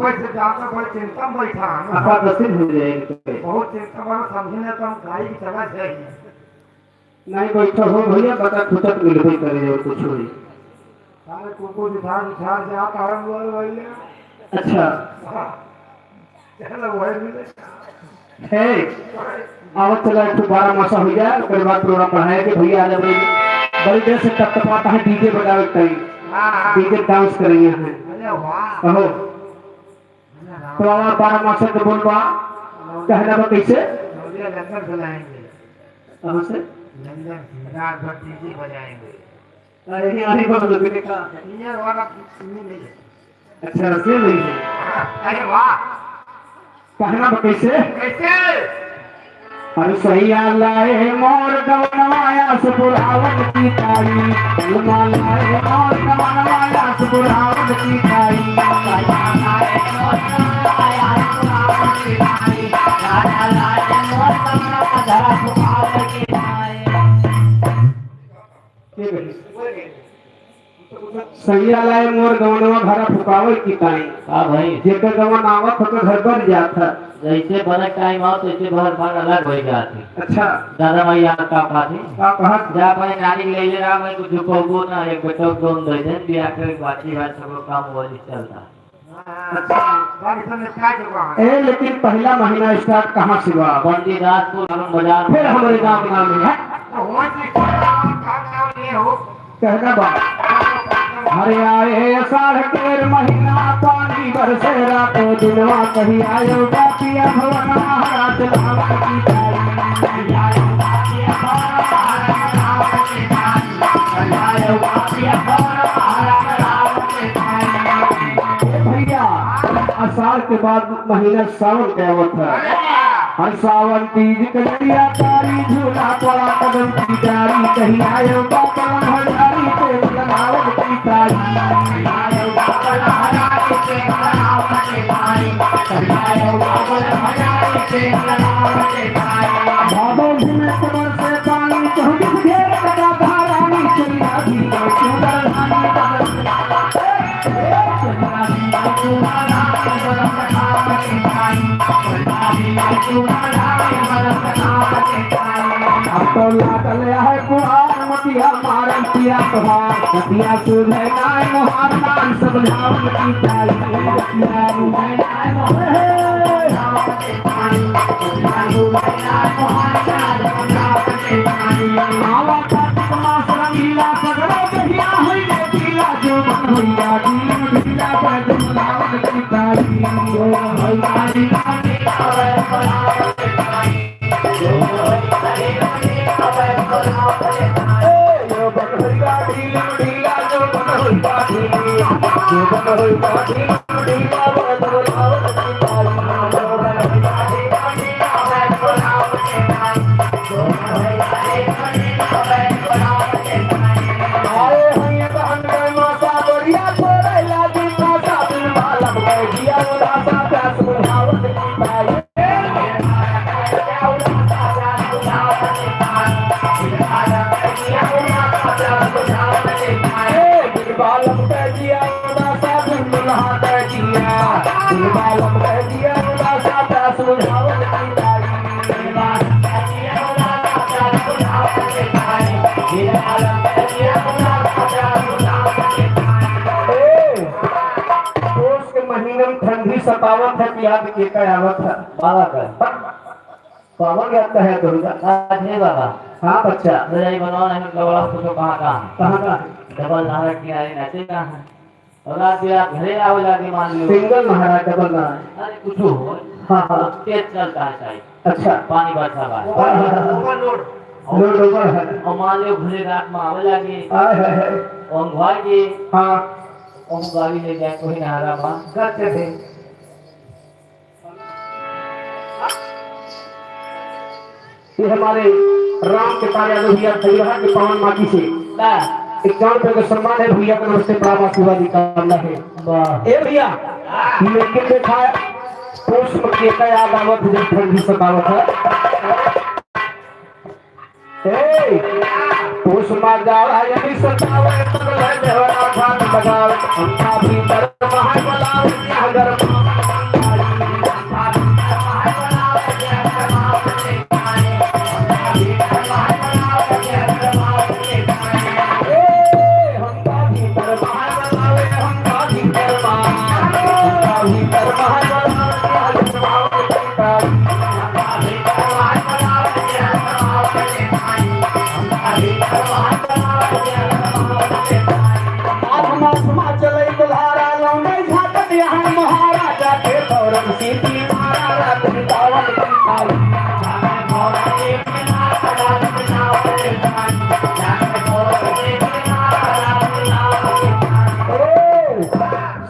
पैसे ज्यादा बड़ी चिंता में बैठा है आपका दसिल हो जाएंगे बहुत चिंता वाला समझने तो हम गाड़ी की चला जाएगी नहीं बैठा हो भैया बता खुचक मिलबे करे और कुछ होई। सारे कुकुर दिखार से आता है वो वाले अच्छा चलो वही मिले है आवत चला एक 12 मासा हो गया उसके बाद प्रोग्राम बढ़ाया कि भैया आज बड़ी देर से टपटपाता है डीजे बजावे कहीं हां डीजे डांस करेंगे हैं अरे वाह कहो तो आवा 12 मासा के बोलबा कहना बा कैसे नौलिया लंदन चलाएंगे कहां से लंदन रात भर डीजे बजाएंगे अरे ये आने को लगने का इंजीनियर वाला सुनी नहीं अच्छा रसिया नहीं है अरे वाह कहना बा कैसे कैसे अरे सैया लाए मोर गवनवाया सुपुरावन की ताई लुमा लाए मोर गवनवाया सुपुरावन की ताई सैया लाए मोर गवनवाया सुपुरावन की ताई राजा लाए मोर गवनवाया सुपुरावन की ताई के बोली सैया लाए मोर गवनवा घरा फुकावे की ताई हाँ भाई, जेकर गवन आवत हो घर बन जात है। जैसे बड़ा टाइम आओ तैसे भर भर अलग हो जाती। अच्छा दादा भैया का पाती आप कहा जा भाई नारी ले ले रहा मैं कुछ को ना एक बेटा दोन दे दे बिया कर बाकी बात सब काम वो चलता। बारिश में क्या जगह है ए लेकिन पहला महीना स्टार्ट कहाँ से हुआ बंदी रात को हम बाजार फिर हमारे गांव का नाम है वहाँ से काम ये हो कहना बा हरे आए साढ़ केर महीना पानी बरसे रातो दिनवा कही आयो बापिया भवन महाराज लावा की ताई आयो बापिया भवन महाराज की ताई आयो बापिया भवन महाराज लावा की ताई भैया आषाढ़ के बाद महीना सावन के आवत है हर सावन तीज कलिया तारी झूला पड़ा कदम की डारी कहीं आयो बाबा हजारी पे लगावत की तारी आयो बाबा हजारी पे लगावत की तारी कहीं आयो बाबा हजारी पे लगावत की तारी बाबा में कमर से पानी कहूं घेर कदा धारानी चलिया भी तो सुंदर हानी अब तो लागल है कुहार मतिया मारन पिया तोहार मतिया सुधे नाय मोहार मान सब नाम की ताली मतिया रुमे नाय मोहार आवा कार्तिक मास रंगीला सगरो कहिया होई रे पीला जो मन होइया दीन ढीला पर नाम की ताली जो होइया बालम कह दिया उदासा दुल्हा कह दिया बालम कह दिया उदासा प्यास बुझावत की तारी बालम कह दिया उदासा प्यास बुझावत की तारी बालम कह दिया उदासा प्यास बुझावत की तारी पोष के महीने में ठंडी सतावत है कि याद के कयावत है बाबा का पावन याद है दुर्गा आज है बाबा। हाँ बच्चा रजाई बनवाना है मतलब बड़ा कुछ कहाँ कहाँ का डबल नारक किनारे नाचे कहाँ है और रात भी आप घरे आओ जाके मान लो सिंगल महाराज डबल महाराज अरे कुछ हो हाँ हाँ तेज चलता है चाहिए अच्छा पानी बरसा बार ओवरलोड लोड ओवर है और मान लो घरे रात में आवे लगे आए है और भाई जी हाँ और गाड़ी ले जाए कोई नहारा माँ करते थे ये हमारे राम के तारे भैया खैरा के पावन माटी से 51 रुपए का सम्मान है भैया का नमस्ते प्रणाम आशीर्वाद निकालना है ए भैया लेकिन देखा पुष्प के कया दावत जब ठंडी सतावत है ए पुष्प मार जावा यदि सतावत तब ले देवरा भाग बजाव हमका भीतर महाय बलाव अगर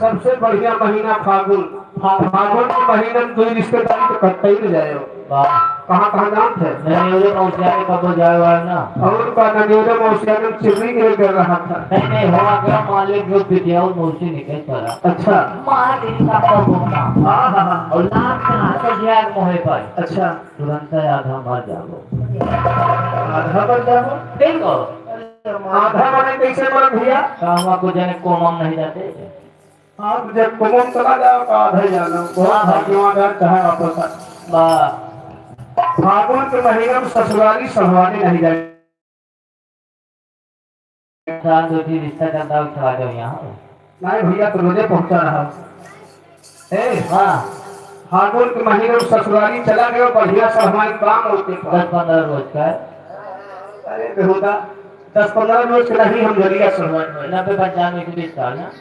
सबसे बढ़िया महीना फागुन फागुन के महीने में कोई रिश्तेदारी तो करते ही नहीं जाए कहाँ कहाँ जानते हैं ननियोरे पहुंचा के कब जाए वाला ना और का ननियोरे मौसिया में चिमनी के कर रहा था नहीं हुआ क्या मालिक जो पिटिया और मौसी निकल पड़ा अच्छा मालिक का कब होगा हाँ हाँ हाँ और लाख का तो जाए मोहे पर अच्छा तुरंत आधा मर जाओ आधा बन जाओ देखो आधा बने कैसे मर भैया कहवा को जाने कोमम नहीं जाते आप जब कुमम चला जाओ तो आधा जाना बहुत भाग्यवान चाहे वापस बा फागुन के महीने में ससुराली सलवानी नहीं जाए साल दो तीन रिश्ता करता उठा जाओ यहाँ नहीं भैया तो रोजे पहुंचा रहा ए हाँ फागुन के महीने में ससुराली चला गया बढ़िया से हमारे काम होते 10-15 रोज का अरे बेहुदा 10-15 रोज के नहीं हम जरिया सलवानी 90-95 के 20 साल ना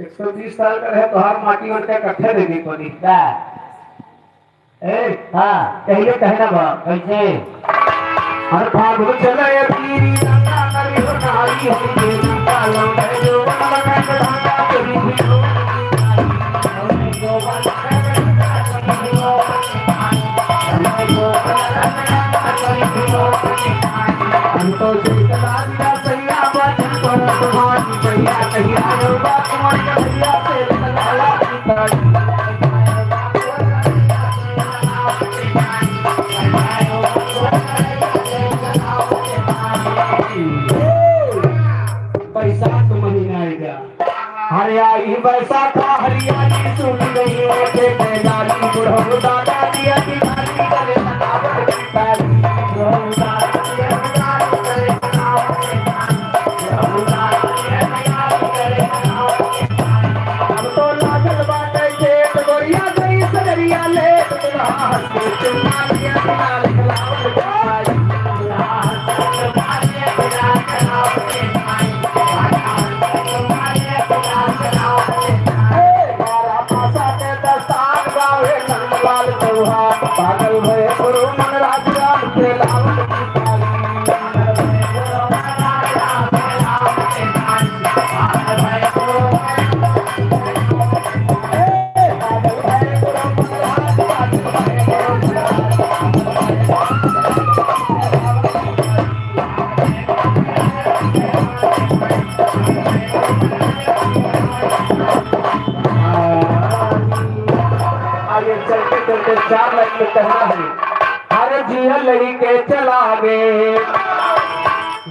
120 साल का रहे तो हर माटी और के इकट्ठे देगी पड़ी ए हाँ कहिए कहना बा कैसे हर फागुन चले पीरी रंगा करी हो नारी हो के कालो है जो वाला का ढाका करी हो जो वाला का ढाका करी हो हमको शीतला दिया सैया बचन पर तुम्हारी भैया कहिया रो बात तुम्हारी भैया से लगाला बैसाख महीना आएगा हरियाली बैसाख हरियाली सुन गई है के बेदारी बुढ़ऊ दादा दिया दिवाली करे बनावट की ताली बुढ़ऊ दादा दिया दिवाली करे बनावट की ताली बुढ़ऊ दादा दिया दिवाली करे बनावट की ताली अब तो लागल बाटे खेत गोरिया गई सगरिया ले दुल्हा हंस के चुमा लिया लाल खलावट की ताली दुल्हा हंस के चुमा लिया लाल खलावट की ताली पागल भय गुरु मन राज राम के लावट की आगे चलते चलते 4 लाइन में कहना है अरे जिया लई के चला गे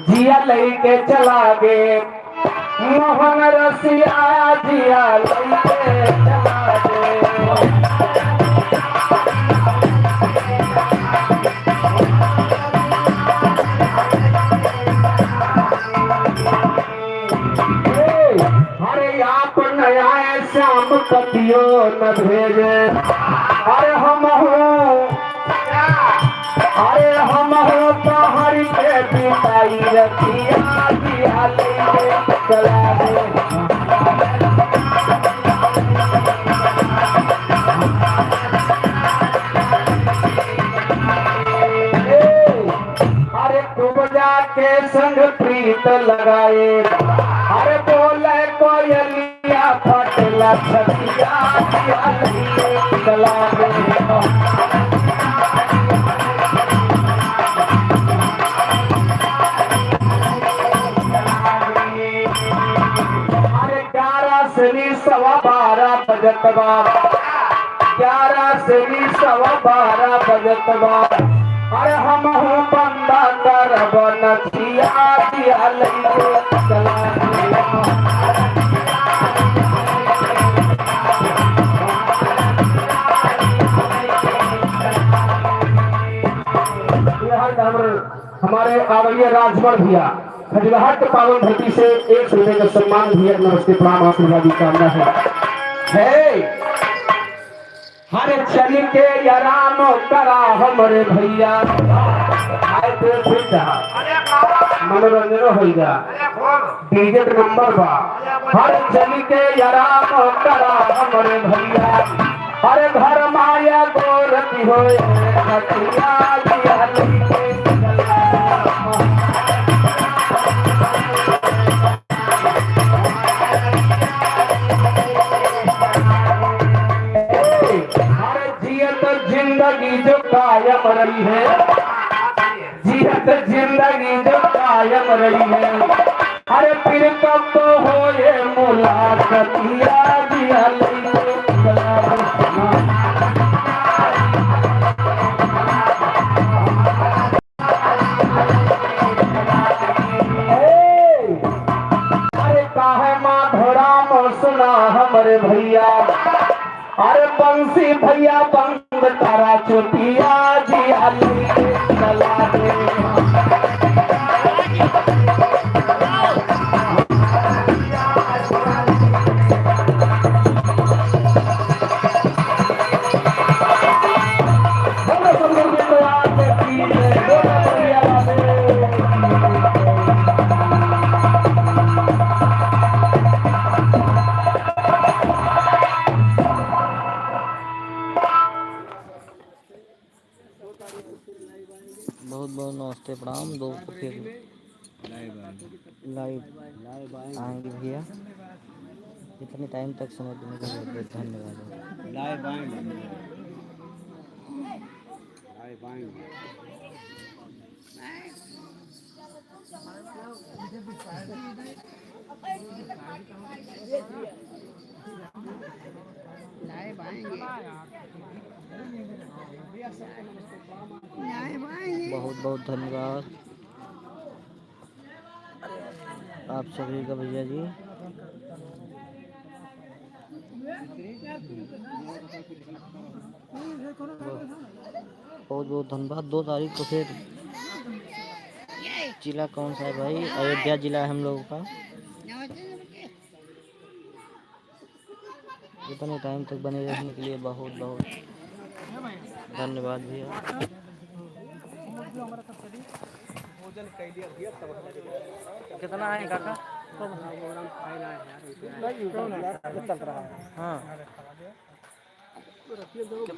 जिया लई के चला गे मोहन रसिया जिया लई के चला गे अरे आप नया श्याम कतियो न भेजे अरे हम हो पहाड़ी पे बिताई रखिया दिया ले चला दे अरे खूब जाके संग प्रीत लगाए अरे बोले कोयलिया फटला छतिया दिया ले चला दे सवा 12 बजत बा 11 से 12 बजत बा अरे हम हो बंदा करब नथिया दिया लइके चला हमारे आवड़िया राजमल भैया खजराहट पावन धरती से 1 रुपए का सम्मान भैया नमस्ते प्रणाम आशीर्वाद की कामना है हरे चल के आराम करा हमरे भैया आए तो फिर मनोरंजन होगा डीजे नंबर बा हरे चल के आराम करा हमरे भैया हरे घर माया गोरती होए खतिया दिया लइके जिंदगी जो कायम रही है जियत जिंदगी जो कायम रही है अरे फिर कब तो हो ये मुलाकातिया दिया अरे काहे माधोराम सुना हमरे भैया अरे बंसी भैया बंद तारा चोटिया जिया लेके चला दे बहुत बहुत नमस्ते प्रणाम। दो फिर लाइव आएंगे भैया। इतने टाइम तक समय देने का बहुत बहुत धन्यवाद। लाइव आएंगे। बहुत बहुत धन्यवाद आप सभी का भैया जी। बहुत बहुत धन्यवाद। 2 तारीख को फिर जिला कौन सा है भाई? अयोध्या जिला है हम लोगों का। इतने टाइम तक बने रहने के लिए बहुत बहुत धन्यवाद भैया। कितना है काका? हाँ कितना